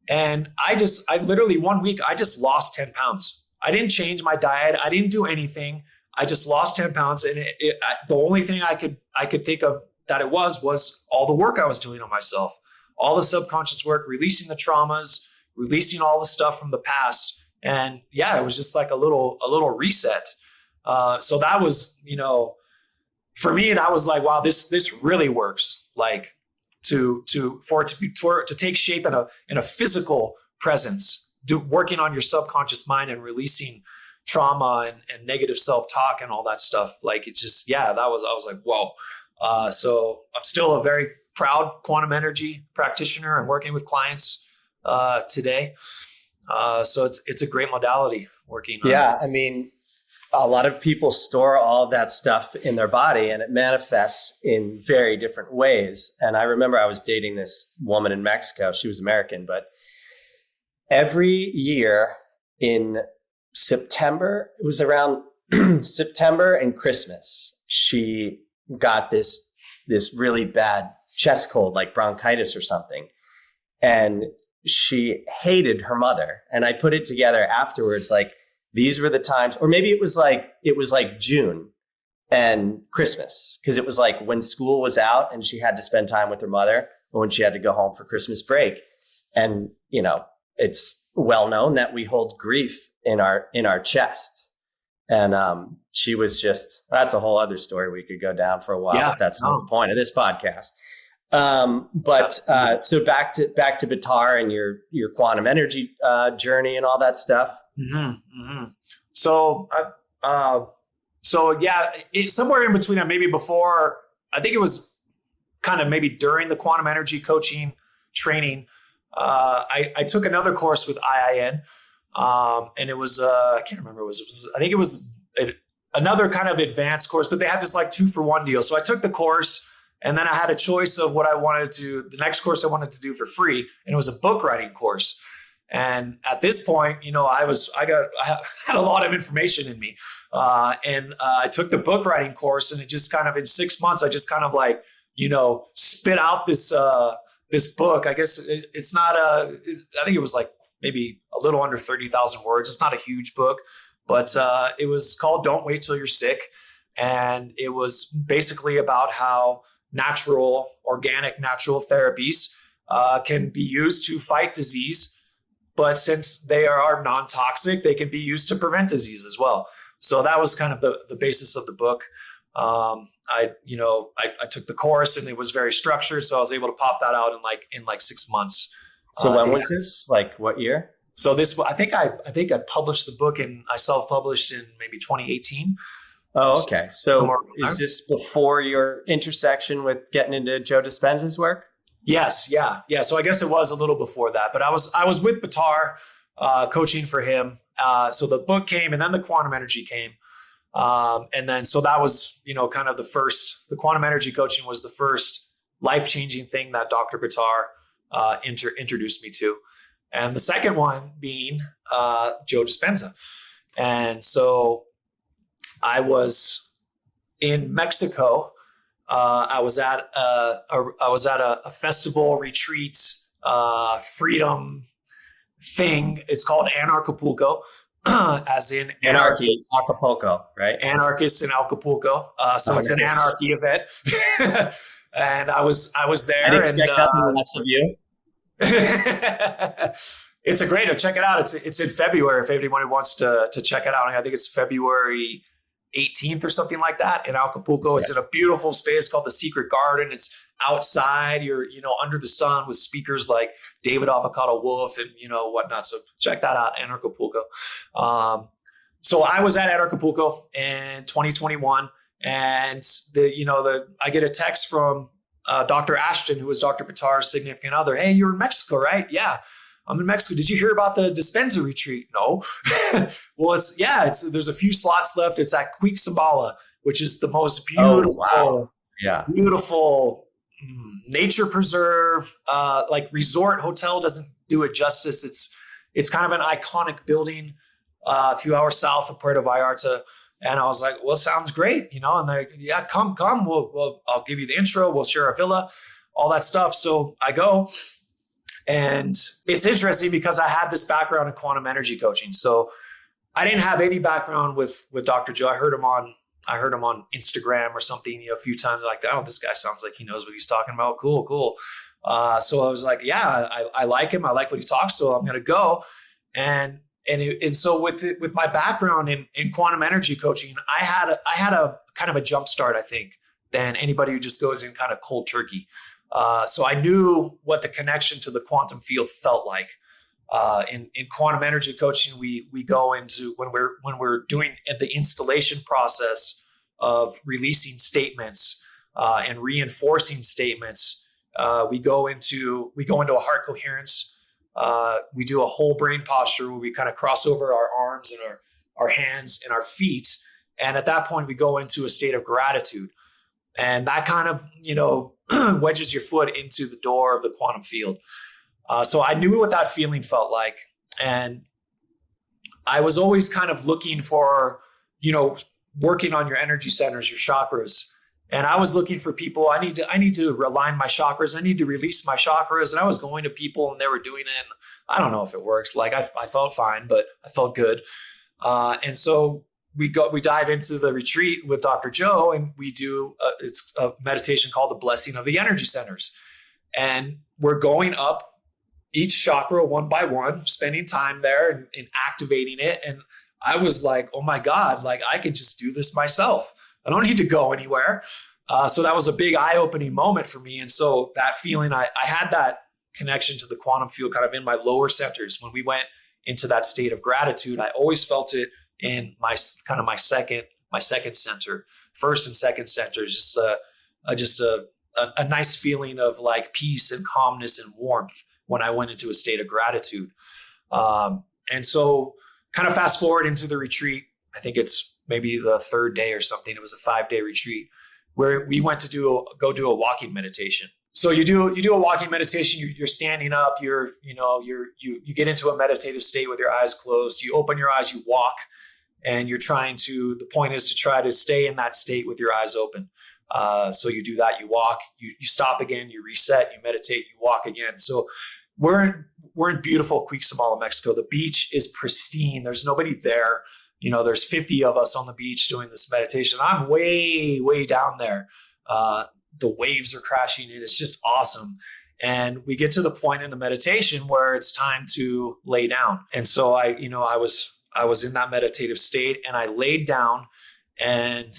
And I literally 1 week, I just lost 10 pounds. I didn't change my diet. I didn't do anything. I just lost 10 pounds. And the only thing I could think of that it was all the work I was doing on myself, all the subconscious work, releasing the traumas, releasing all the stuff from the past. And yeah, it was just like a little reset. So that was, for me, that was like, wow, this really works. Like to take shape in a physical presence, working on your subconscious mind and releasing trauma and negative self-talk and all that stuff. Like it's just, I was like, whoa. So I'm still a very proud quantum energy practitioner and working with clients today. So it's a great modality working on. Yeah. I mean, a lot of people store all of that stuff in their body, and it manifests in very different ways. And I remember I was dating this woman in Mexico. She was American, but every year in September, it was around September and Christmas, she got this really bad chest cold, like bronchitis or something. And she hated her mother. And I put it together afterwards, like, these were the times, or maybe it was like June and Christmas, because it was like when school was out and she had to spend time with her mother, or when she had to go home for Christmas break. And, it's well known that we hold grief in our chest. And she was that's a whole other story we could go down for a while, but that's not the point of this podcast. So back to Buttar and your quantum energy journey and all that stuff. Mm-hmm, mm-hmm. So somewhere in between that, maybe before, I think it was kind of maybe during the quantum energy coaching training, I took another course with IIN, and it was I can't remember. I think it was another kind of advanced course, but they had this like 2-for-1 deal. So I took the course, and then I had a choice of what I wanted to. The next course I wanted to do for free, and it was a book writing course. And at this point, I had a lot of information in me, and I took the book writing course, and it just kind of in 6 months, I just kind of like, spit out this book. I guess it's not I think it was like maybe a little under 30,000 words. It's not a huge book, but it was called "Don't Wait Till You're Sick." And it was basically about how organic natural therapies can be used to fight disease. But since they are non-toxic, they can be used to prevent disease as well. So that was kind of the basis of the book. I took the course and it was very structured. So I was able to pop that out in like 6 months. So when was this? Like what year? So I think I published the book I self-published in maybe 2018. Oh, okay. So is this before your intersection with getting into Joe Dispenza's work? Yes. Yeah. So I guess it was a little before that, but I was with Buttar, coaching for him. So the book came and then the quantum energy came. And then, so that was, kind of the quantum energy coaching was the first life-changing thing that Dr. Buttar, introduced me to. And the second one being, Joe Dispenza. And so I was in Mexico. I was at a festival retreat, freedom thing. It's called Anarchapulco, as in Anarchy, Acapulco, right? Anarchists in Acapulco. So it's an anarchy event. And I was there. I'd expect nothing less of you. It's a great, check it out. It's in February if anybody wants to check it out. I think it's February 18th or something like that in Acapulco. It's in a beautiful space called the Secret Garden. It's outside, you're, under the sun with speakers like David Avocado Wolf and, whatnot. So check that out, Anarchapulco. So I was at Anarchapulco in 2021 and I get a text from Dr. Ashton, who was Dr. Buttar's significant other. Hey, you're in Mexico, right? Yeah, I'm in Mexico. Did you hear about the Dispenza retreat? No. Well, there's a few slots left. It's at Quixabala, which is the most beautiful, beautiful nature preserve, like resort hotel. Doesn't do it justice. It's kind of an iconic building, a few hours south of Puerto Vallarta. And I was like, well, sounds great, and they're, yeah, come, I'll give you the intro. We'll share a villa, all that stuff. So I go, and it's interesting because I had this background in quantum energy coaching. So I didn't have any background with Dr. Joe. I heard him on Instagram or something, a few times, like, oh, this guy sounds like he knows what he's talking about. Cool. So I was like, yeah, I like him. I like what he talks. So I'm going to go. And so with my background in quantum energy coaching, I had a kind of a jump start, I think, than anybody who just goes in kind of cold turkey. So I knew what the connection to the quantum field felt like. In quantum energy coaching, we go into when we're doing the installation process of releasing statements and reinforcing statements. We go into a heart coherence. We do a whole brain posture where we kind of cross over our arms and our hands and our feet. And at that point, we go into a state of gratitude. And that kind of, wedges your foot into the door of the quantum field. So I knew what that feeling felt like. And I was always kind of looking for, working on your energy centers, your chakras. And I was looking for people. I need to realign my chakras. I need to release my chakras. And I was going to people and they were doing it. And I don't know if it works. Like I felt fine, but I felt good. And so we dive into the retreat with Dr. Joe, and we do it's a meditation called the Blessing of the Energy Centers. And we're going up each chakra one by one, spending time there and activating it. And I was like, oh my God, like I could just do this myself. I don't need to go anywhere. So that was a big eye-opening moment for me. And so that feeling, I had that connection to the quantum field kind of in my lower centers. When we went into that state of gratitude, I always felt it in my second center. First and second center is just a nice feeling of like peace and calmness and warmth when I went into a state of gratitude. And so kind of fast forward into the retreat, I think it's maybe the third day or something. It was a 5-day retreat where we went to go do a walking meditation. So you do a walking meditation. You're standing up. You get into a meditative state with your eyes closed. You open your eyes. You walk, and the point is to try to stay in that state with your eyes open. So you do that. You walk. You stop again. You reset. You meditate. You walk again. So we're in beautiful Quixamala, Mexico. The beach is pristine. There's nobody there. there's 50 of us on the beach doing this meditation. I'm way, way down there. The waves are crashing in. It's just awesome. And we get to the point in the meditation where it's time to lay down. And so I was in that meditative state, and I laid down. And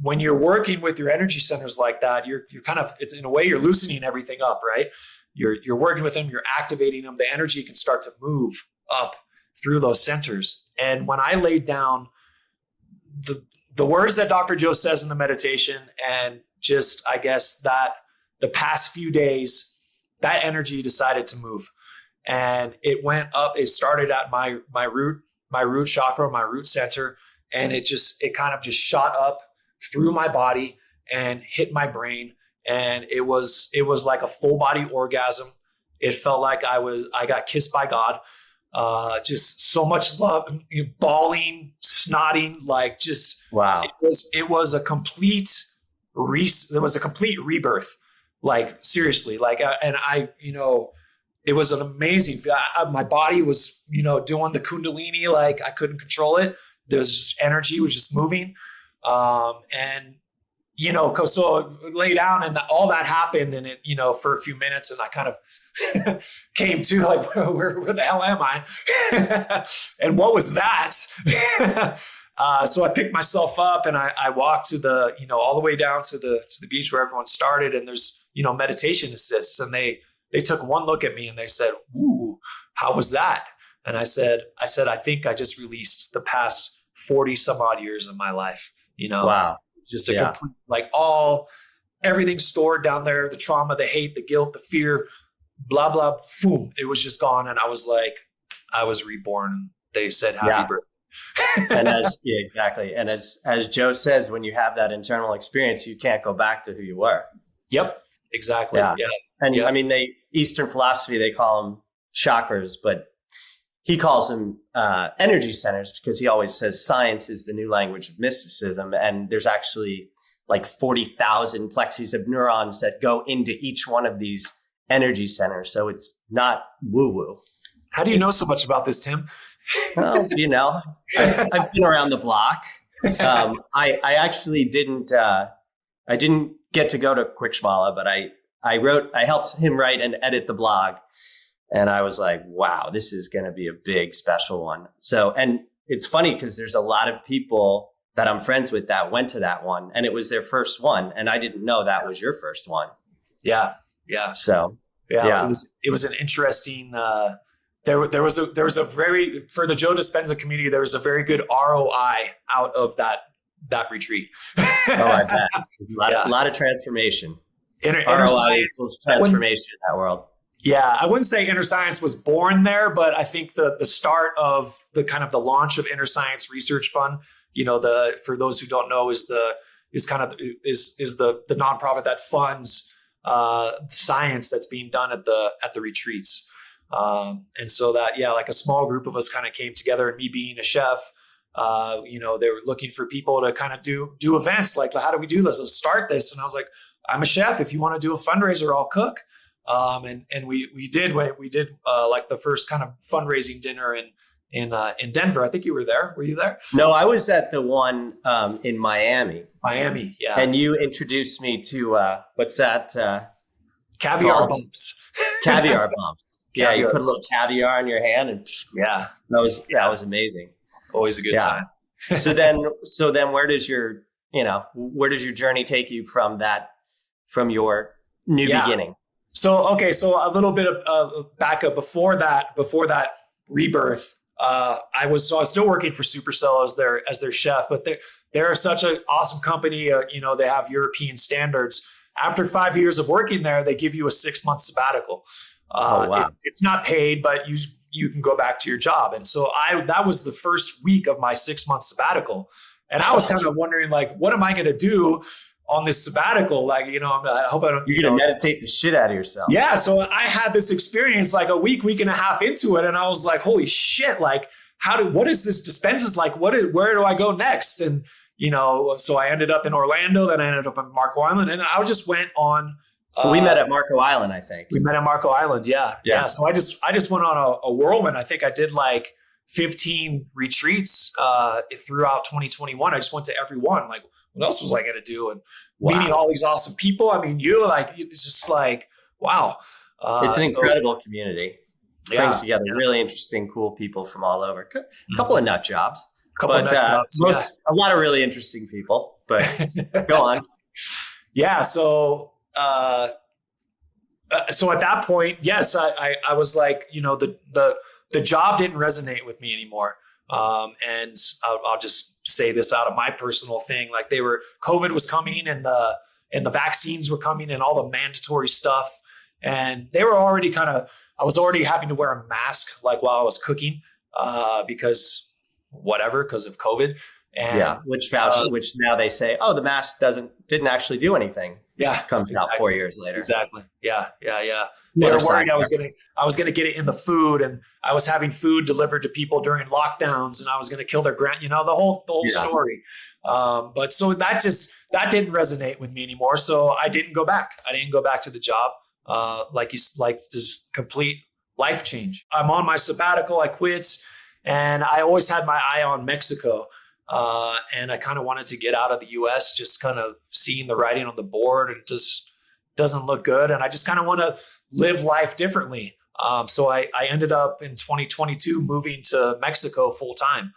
when you're working with your energy centers like that, you're kind of, it's in a way you're loosening everything up, right? You're working with them, you're activating them. The energy can start to move up through those centers. And when I laid down, the words that Dr. Joe says in the meditation, and just, I guess that the past few days, that energy decided to move, and it went up. It started at my root chakra, my root center. And it kind of just shot up through my body and hit my brain. And it was like a full body orgasm. It felt like I got kissed by God. Just so much love, bawling, snotting, like just, wow. It was a complete rebirth. Like seriously, like, and it was an amazing, my body was, doing the Kundalini, like I couldn't control it. There's energy was just moving. And, so I lay down and all that happened, and it, for a few minutes, and I kind of came to like, where the hell am I? And what was that? So I picked myself up, and I walked to the, all the way down to the beach where everyone started. And there's, meditation assists. And they took one look at me and they said, "Ooh, how was that?" And I said, I think I just released the past 40 some odd years of my life, Wow. Just a complete, like everything stored down there, the trauma, the hate, the guilt, the fear, blah, blah, boom. It was just gone. And I was like, I was reborn. They said, happy birthday. And exactly. And as Joe says, when you have that internal experience, you can't go back to who you were. Yep, exactly. Yeah. And I mean, Eastern philosophy, they call them chakras, but he calls them energy centers, because he always says science is the new language of mysticism. And there's actually like 40,000 plexes of neurons that go into each one of these energy centers. So it's not woo-woo. How do you know so much about this, Tim? Well, I've been around the block. I actually didn't get to go to Quickshmala, but I helped him write and edit the blog. And I was like, wow, this is going to be a big special one. So, and it's funny because there's a lot of people that I'm friends with that went to that one, and it was their first one. And I didn't know that was your first one. Yeah. Yeah. So, yeah. It was an interesting, there was a very, for the Joe Dispenza community, there was a very good ROI out of that retreat. Oh, I bet. A lot of transformation. ROI equals transformation in that world. Yeah, I wouldn't say Inner Science was born there, but I think the start of the kind of the launch of Inner Science Research Fund, for those who don't know, is the nonprofit that funds science that's being done at the retreats. And so that, like a small group of us kind of came together, and me being a chef, they were looking for people to kind of do events. Like, how do we do this? Let's start this. And I was like, I'm a chef. If you want to do a fundraiser, I'll cook. And we did like the first kind of fundraising dinner in Denver. I think you were there. Were you there? No, I was at the one in Miami. Miami, yeah. And you introduced me to what's that? Caviar bumps. Caviar bumps. Yeah, you put a little caviar in your hand, and that was amazing. Always a good time. so then where does your journey take you from your new beginning? So a little bit of backup before that rebirth. I was still working for Supercell as their chef, but they're such an awesome company. They have European standards. After 5 years of working there, they give you a 6-month sabbatical. Wow. It's not paid, but you can go back to your job. And so that was the first week of my 6-month sabbatical, and I was kind of wondering, like, what am I going to do on this sabbatical? Like, I hope I don't. You're going to meditate the shit out of yourself. Yeah. So I had this experience like a week and a half into it. And I was like, holy shit, like, what is this Dispenza's like? Where do I go next? And, so I ended up in Orlando, then I ended up in Marco Island, and I just went on. We met at Marco Island, I think. We met at Marco Island. Yeah. So I just went on a whirlwind. I think I did like 15 retreats throughout 2021. I just went to every one. Like, what else was I going to do? And meeting all these awesome people. I mean, it's just like, wow. It's an incredible community. Brings together yeah. really interesting, cool people from all over. A couple of nut jobs. A lot of really interesting people, but go on. Yeah. So at that point, yes, I was like, the job didn't resonate with me anymore. And I'll just say this out of my personal thing. Like COVID was coming and the vaccines were coming and all the mandatory stuff. And they were already I was already having to wear a mask like while I was cooking because of COVID. And, which now they say, the mask didn't actually do anything. Yeah, comes out 4 years later. Exactly. Yeah. They were worried I was gonna get it in the food, and I was having food delivered to people during lockdowns, and I was gonna kill their the whole story. But so that didn't resonate with me anymore. So I didn't go back. I didn't go back to the job. Like this complete life change. I'm on my sabbatical. I quit, and I always had my eye on Mexico. And I kind of wanted to get out of the US, just kind of seeing the writing on the board, and it just doesn't look good. And I just kind of want to live life differently. So I ended up in 2022 moving to Mexico full time,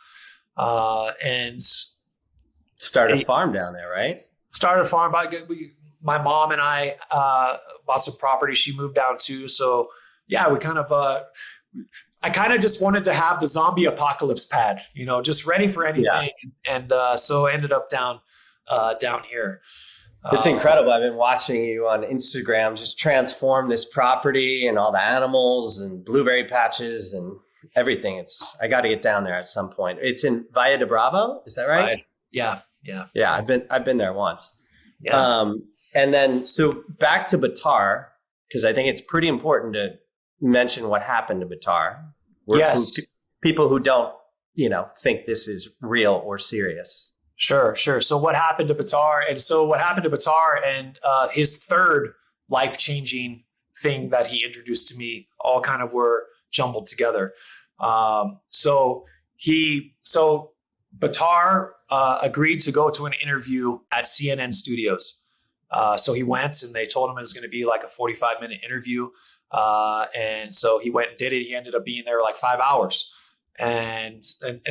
and started a farm down there, right? Started a farm. My mom and I bought some property. She moved down too. So yeah, I kind of just wanted to have the zombie apocalypse pad, just ready for anything. Yeah. And so I ended up down here. It's incredible. I've been watching you on Instagram just transform this property and all the animals and blueberry patches and everything. I got to get down there at some point. It's in Valle de Bravo. Is that right? Yeah. I've been there once. Yeah. And then, so back to Buttar, because I think it's pretty important to mention what happened to Buttar. Yes. People who don't, think this is real or serious. Sure. So what happened to Buttar? And his third life-changing thing that he introduced to me all kind of were jumbled together. So Buttar agreed to go to an interview at CNN Studios. So he went, and they told him it was going to be like a 45-minute interview. And so he went and did it. He ended up being there like 5 hours. And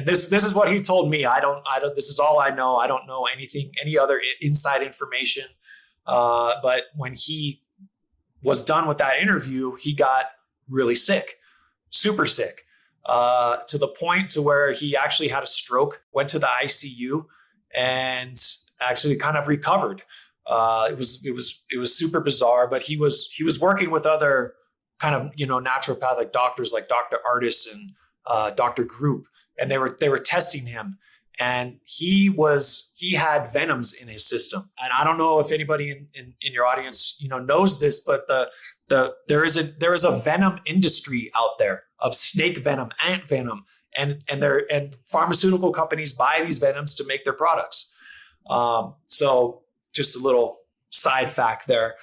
this is what he told me. I don't, this is all I know. I don't know any other inside information. But when he was done with that interview, he got really sick, super sick, to the point to where he actually had a stroke, went to the ICU, and actually kind of recovered. It was super bizarre, but he was working with other kind of, naturopathic doctors like Dr. Artis and Dr. Group, and they were testing him, and he had venoms in his system. And I don't know if anybody in your audience, knows this, but there is a venom industry out there of snake venom, ant venom, and pharmaceutical companies buy these venoms to make their products. So just a little side fact there,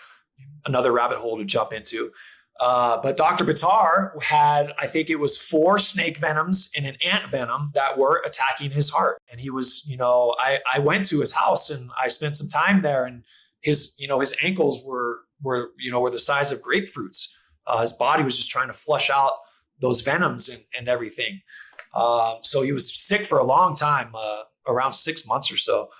another rabbit hole to jump into. But Dr. Buttar had, I think it was 4 snake venoms and an ant venom that were attacking his heart. And he was, I went to his house and I spent some time there, and his ankles were the size of grapefruits. His body was just trying to flush out those venoms and everything. So he was sick for a long time, around 6 months or so.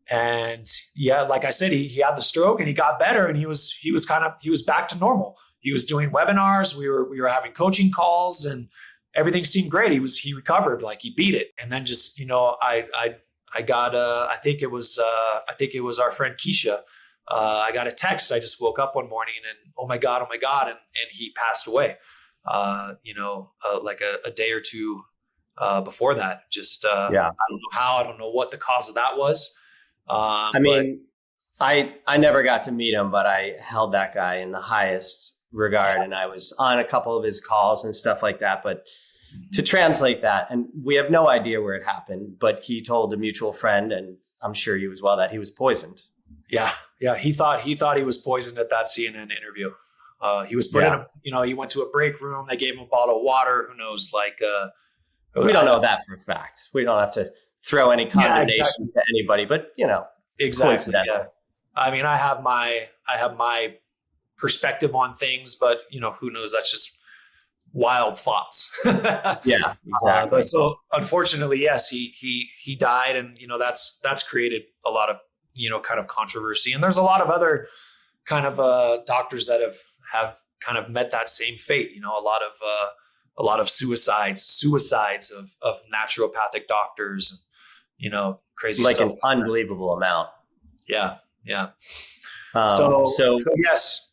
And yeah, like I said, he had the stroke and he got better, and he was back to normal. He was doing webinars. We were having coaching calls, and everything seemed great. He recovered, like he beat it. And then just, I got, I think it was our friend Keisha. I got a text. I just woke up one morning and, oh my God. And he passed away, like a day or two before that. Just, I don't know how, I don't know what the cause of that was. I never got to meet him, but I held that guy in the highest regard, and I was on a couple of his calls and stuff like that. But to translate that, and we have no idea where it happened, but he told a mutual friend, and I'm sure you as well, that he was poisoned. Yeah. He thought he was poisoned at that CNN interview. He was put in he went to a break room. They gave him a bottle of water. Who knows, like We don't know that for a fact. We don't have to throw any condemnation to anybody, but exactly. Yeah. I mean, I have my perspective on things, but who knows? That's just wild thoughts. Yeah, exactly. But so unfortunately, yes, he died, and that's created a lot of kind of controversy. And there's a lot of other kind of doctors that have kind of met that same fate. A lot of suicides of naturopathic doctors, and crazy like stuff. an unbelievable amount. Yeah. So yes.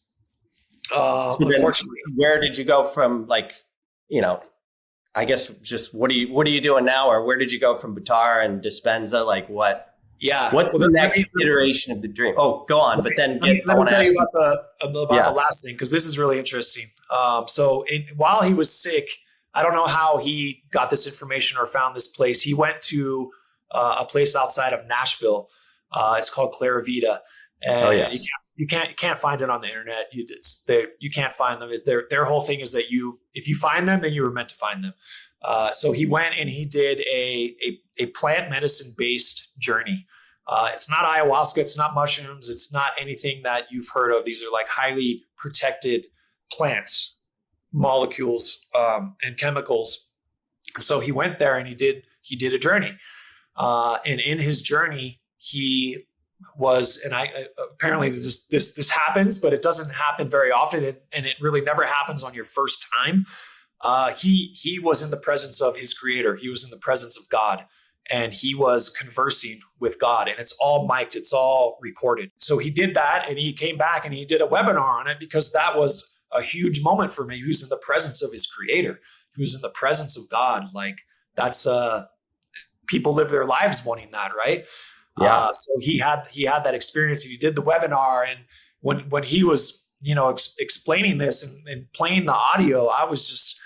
So unfortunately, where did you go from, I guess just what are you doing now, or where did you go from Buttar and Dispenza? Like what? Yeah. What's the next iteration of the dream? Oh, go on. But then let me tell you about Yeah. the last thing, because this is really interesting. While he was sick, I don't know how he got this information or found this place. He went to a place outside of Nashville. It's called Clara Vita. And Oh, yes. you can't find it on the internet. You can't find them. Their whole thing is that if you find them, then you were meant to find them. So he went and he did a plant medicine based journey. It's not ayahuasca. It's not mushrooms. It's not anything that you've heard of. These are like highly protected plants, molecules, and chemicals. So he went there and he did a journey. And in his journey, he was, and apparently this happens, but it doesn't happen very often, and it really never happens on your first time. He was in the presence of his creator. He was in the presence of God, and he was conversing with God, and it's all mic'd, it's all recorded. So he did that, and he came back and he did a webinar on it, because that was a huge moment for me. He was in the presence of his creator. He was in the presence of God. Like that's people live their lives wanting that, right? Yeah. So he had that experience, and he did the webinar. And when he was, explaining this and playing the audio, I always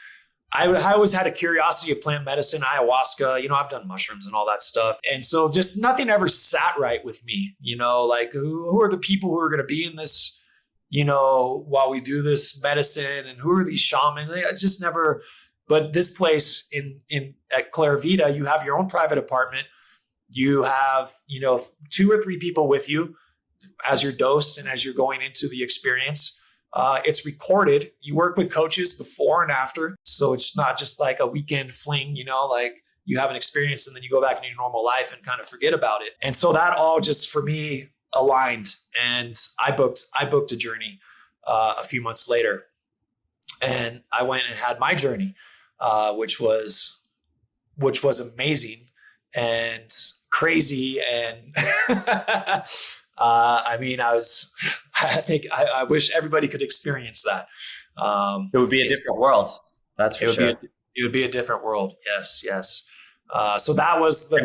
had a curiosity of plant medicine, ayahuasca. I've done mushrooms and all that stuff. And so just nothing ever sat right with me, like who are the people who are going to be in this, while we do this medicine, and who are these shamans? It's just never. But this place at Clara Vita, you have your own private apartment. You have, 2 or 3 people with you as you're dosed and as you're going into the experience. It's recorded. You work with coaches before and after. So it's not just like a weekend fling, like you have an experience and then you go back into your normal life and kind of forget about it. And so that all just for me aligned. And I booked a journey a few months later. And I went and had my journey, which was amazing and crazy. And I wish everybody could experience that. It would be a different world. That's for sure. It would be a different world. Yes. So that was the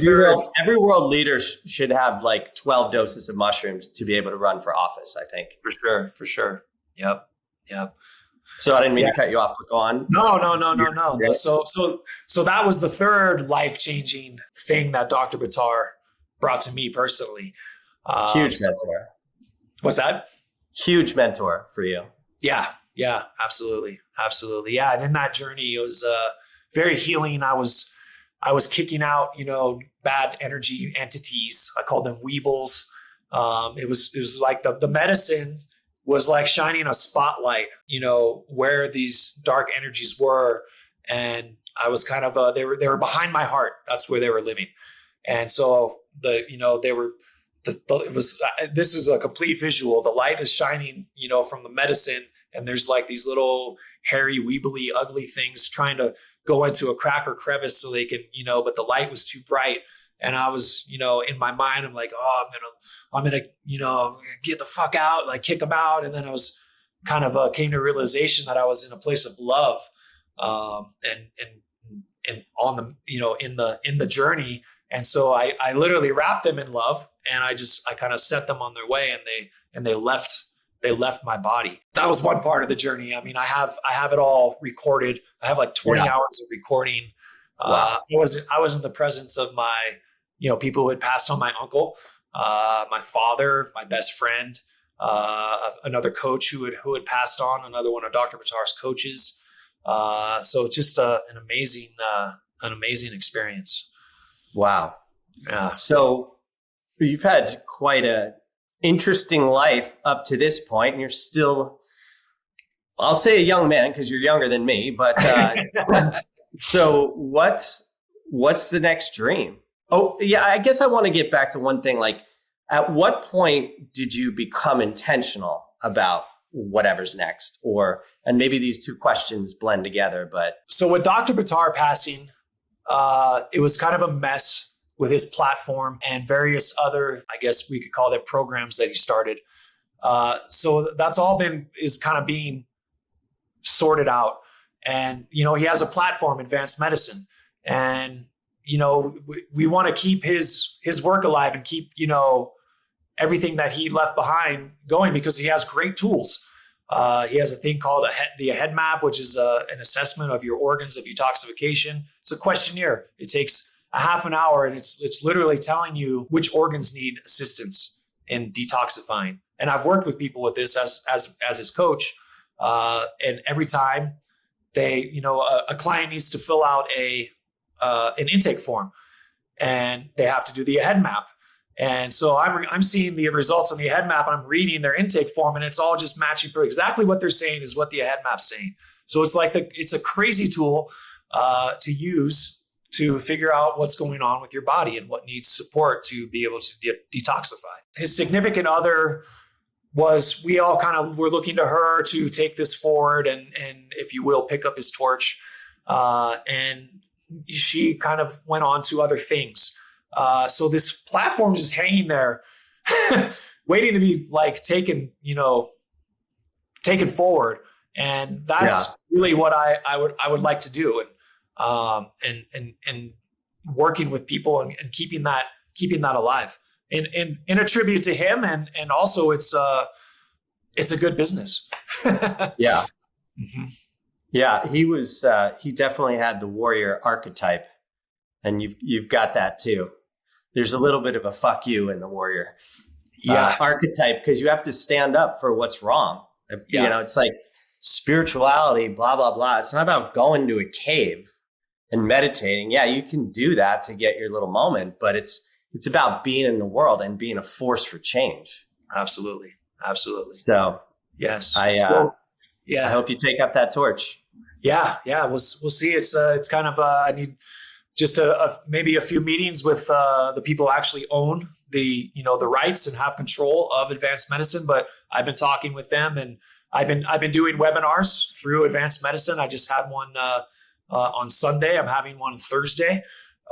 every world leader should have like 12 doses of mushrooms to be able to run for office, I think. For sure. Yep. So I didn't mean to cut you off, but go on. No. So that was the third life-changing thing that Dr. Buttar brought to me personally. Huge mentor. What's that? Huge mentor for you. Yeah, absolutely. Yeah. And in that journey, it was very healing. I was kicking out, bad energy entities. I called them weebles. It was like the medicine was like shining a spotlight, where these dark energies were. And I was kind of, they were behind my heart. That's where they were living. And so this is a complete visual. The light is shining, from the medicine, and there's like these little hairy, weebly, ugly things trying to go into a crack or crevice so they can, but the light was too bright. And I was, in my mind, I'm like, oh, I'm gonna, get the fuck out, like kick them out. And then I was kind of came to realization that I was in a place of love, and on the, in the journey. And so I literally wrapped them in love, and I kind of set them on their way, and they left my body. That was one part of the journey. I mean, I have it all recorded. I have like 20 hours of recording. Wow. I was in the presence of my, people who had passed on, my uncle, my father, my best friend, another coach who had passed on, another one of Dr. Buttar's coaches. So just an an amazing experience. Wow. Yeah. So you've had quite a interesting life up to this point, and you're still, I'll say a young man because you're younger than me, but so what's the next dream? Oh, yeah, I guess I want to get back to one thing. Like, at what point did you become intentional about whatever's next? And maybe these two questions blend together, but. So with Dr. Buttar passing, it was kind of a mess with his platform and various other, I guess we could call it programs that he started. So that's all is kind of being sorted out. And, he has a platform, Advanced Medicine. And, we want to keep his work alive and keep, everything that he left behind going, because he has great tools. He has a thing called the head map, which is an assessment of your organs of detoxification. It's a questionnaire. It takes a half an hour, and it's literally telling you which organs need assistance in detoxifying. And I've worked with people with this as his coach. And every time a client needs to fill out an intake form, and they have to do the head map. And so I'm seeing the results on the head map, and I'm reading their intake form, and it's all just matching for exactly what they're saying is what the head map's saying. So it's like it's a crazy tool to use to figure out what's going on with your body and what needs support to be able to detoxify. His significant other we all kind of were looking to her to take this forward and if you will, pick up his torch. And she kind of went on to other things. So this platform is just hanging there, waiting to be like taken forward. And that's really what I would like to do. And working with people and keeping that alive in a tribute to him. And also it's a good business. Yeah. Mm-hmm. Yeah. He definitely had the warrior archetype, and you've got that too. There's a little bit of a fuck you in the warrior archetype, because you have to stand up for what's wrong. It's like spirituality, blah, blah, blah. It's not about going to a cave and meditating. Yeah, you can do that to get your little moment, but it's about being in the world and being a force for change. Absolutely. Absolutely. So yes. I hope you take up that torch. Yeah. We'll see. It's kind of, I need just maybe a few meetings with the people who actually own the rights and have control of Advanced Medicine. But I've been talking with them, and I've been doing webinars through Advanced Medicine. I just had one on Sunday. I'm having one Thursday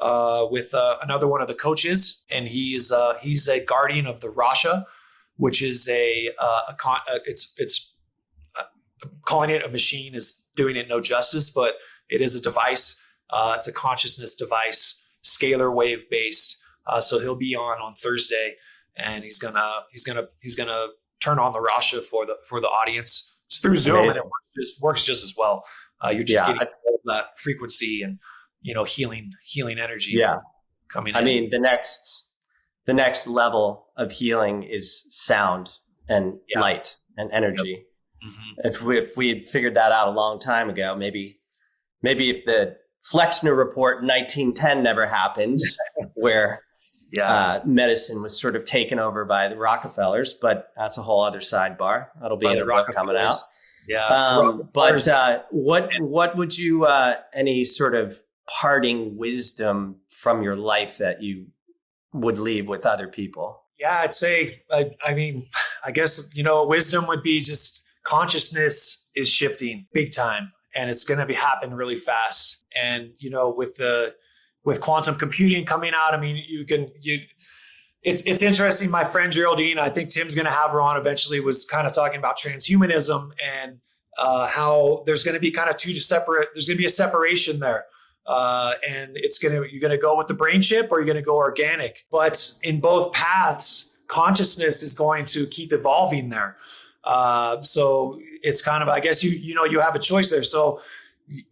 with another one of the coaches, and he's a guardian of the Rasha, which is calling it a machine is doing it no justice, but it is a device. It's a consciousness device, scalar wave based. So he'll be on Thursday, and he's gonna turn on the Rasha for the audience. It's through Zoom. Amazing. And it works just as well. You're just getting all that frequency and healing energy. Coming in. I mean, the next level of healing is sound and light and energy. Yep. Mm-hmm. If we had figured that out a long time ago, maybe if the Flexner report in 1910 never happened, where medicine was sort of taken over by the Rockefellers, but that's a whole other sidebar. That'll be in the book coming out. Yeah. But what would you any sort of parting wisdom from your life that you would leave with other people? Yeah, I'd say, I guess, wisdom would be just consciousness is shifting big time, and it's going to happen really fast. And, with quantum computing coming out, it's interesting. My friend Geraldine, I think Tim's going to have her on eventually, was kind of talking about transhumanism and how there's going to be kind of there's going to be a separation there. And you're going to go with the brain chip, or you're going to go organic. But in both paths, consciousness is going to keep evolving there. So it's kind of, I guess you have a choice there. So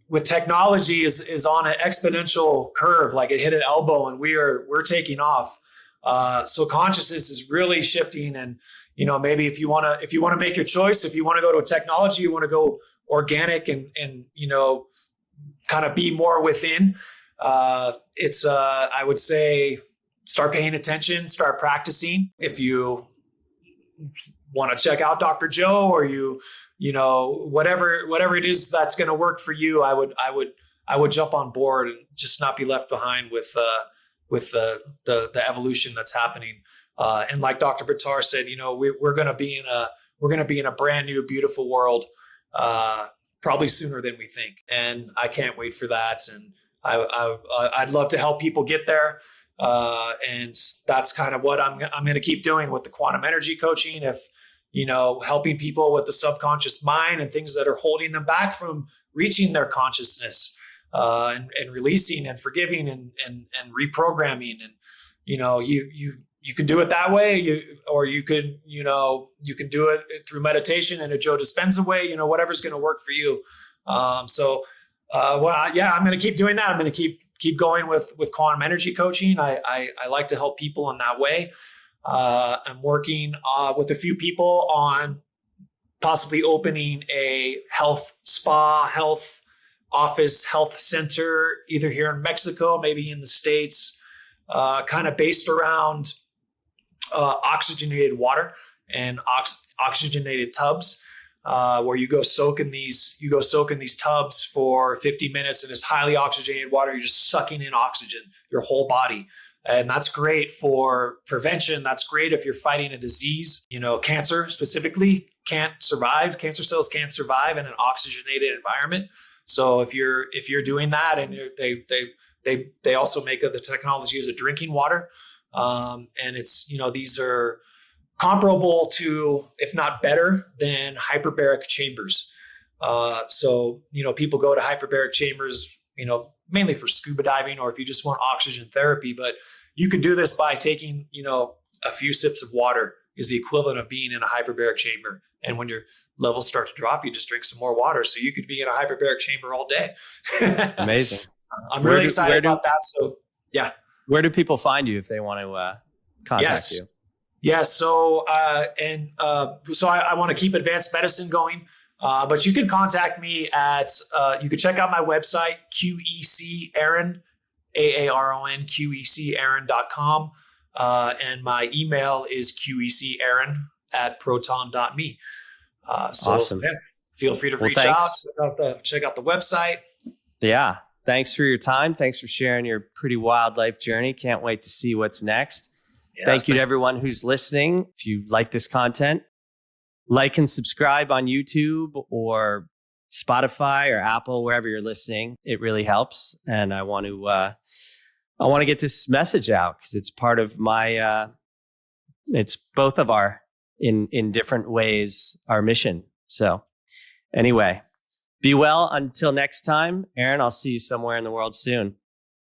with technology is on an exponential curve, like it hit an elbow, and we're taking off. So consciousness is really shifting, and maybe if you want to make your choice, if you want to go to a technology, you want to go organic and kind of be more within, It's I would say start paying attention, start practicing. If you want to check out Dr. Joe, or whatever it is that's going to work for you, I would jump on board and just not be left behind with the evolution that's happening. And like Dr. Buttar said, we're going to be in a brand new, beautiful world, probably sooner than we think. And I can't wait for that. And I'd love to help people get there. And that's kind of what I'm going to keep doing with the quantum energy coaching. If, helping people with the subconscious mind and things that are holding them back from reaching their consciousness, and releasing and forgiving and reprogramming. And, you can do it that way, or you can do it through meditation in a Joe Dispenza way, whatever's going to work for you. I'm going to keep doing that. I'm going to keep going with quantum energy coaching. I like to help people in that way. I'm working with a few people on possibly opening a health spa, health office, health center, either here in Mexico, maybe in the States, kind of based around oxygenated water and oxygenated tubs, where you go soak in these tubs for 50 minutes in this highly oxygenated water. You're just sucking in oxygen, your whole body. And that's great for prevention. That's great if you're fighting a disease. Cancer specifically can't survive. Cancer cells can't survive in an oxygenated environment. So if you're doing that, and they also make the technology as a drinking water, and it's these are comparable to, if not better than, hyperbaric chambers. So people go to hyperbaric chambers, mainly for scuba diving, or if you just want oxygen therapy. But you can do this by taking, a few sips of water is the equivalent of being in a hyperbaric chamber. And when your levels start to drop, you just drink some more water. So you could be in a hyperbaric chamber all day. Amazing. I'm really excited about that. So yeah. Where do people find you if they want to contact you? Yeah. So I want to keep advanced medicine going. But you can contact me at, you can check out my website, QECAaron, AARON, QECAaron.com. And my email is QECAaron@proton.me. Awesome. Yeah, feel free to reach out, check out the website. Yeah. Thanks for your time. Thanks for sharing your pretty wild life journey. Can't wait to see what's next. Yes, thank you to everyone who's listening. If you like this content, like and subscribe on YouTube or Spotify or Apple, wherever you're listening. It really helps. And I want to get this message out, because it's part of my, it's both of our, in different ways, our mission. So anyway, be well until next time. Aaron, I'll see you somewhere in the world soon.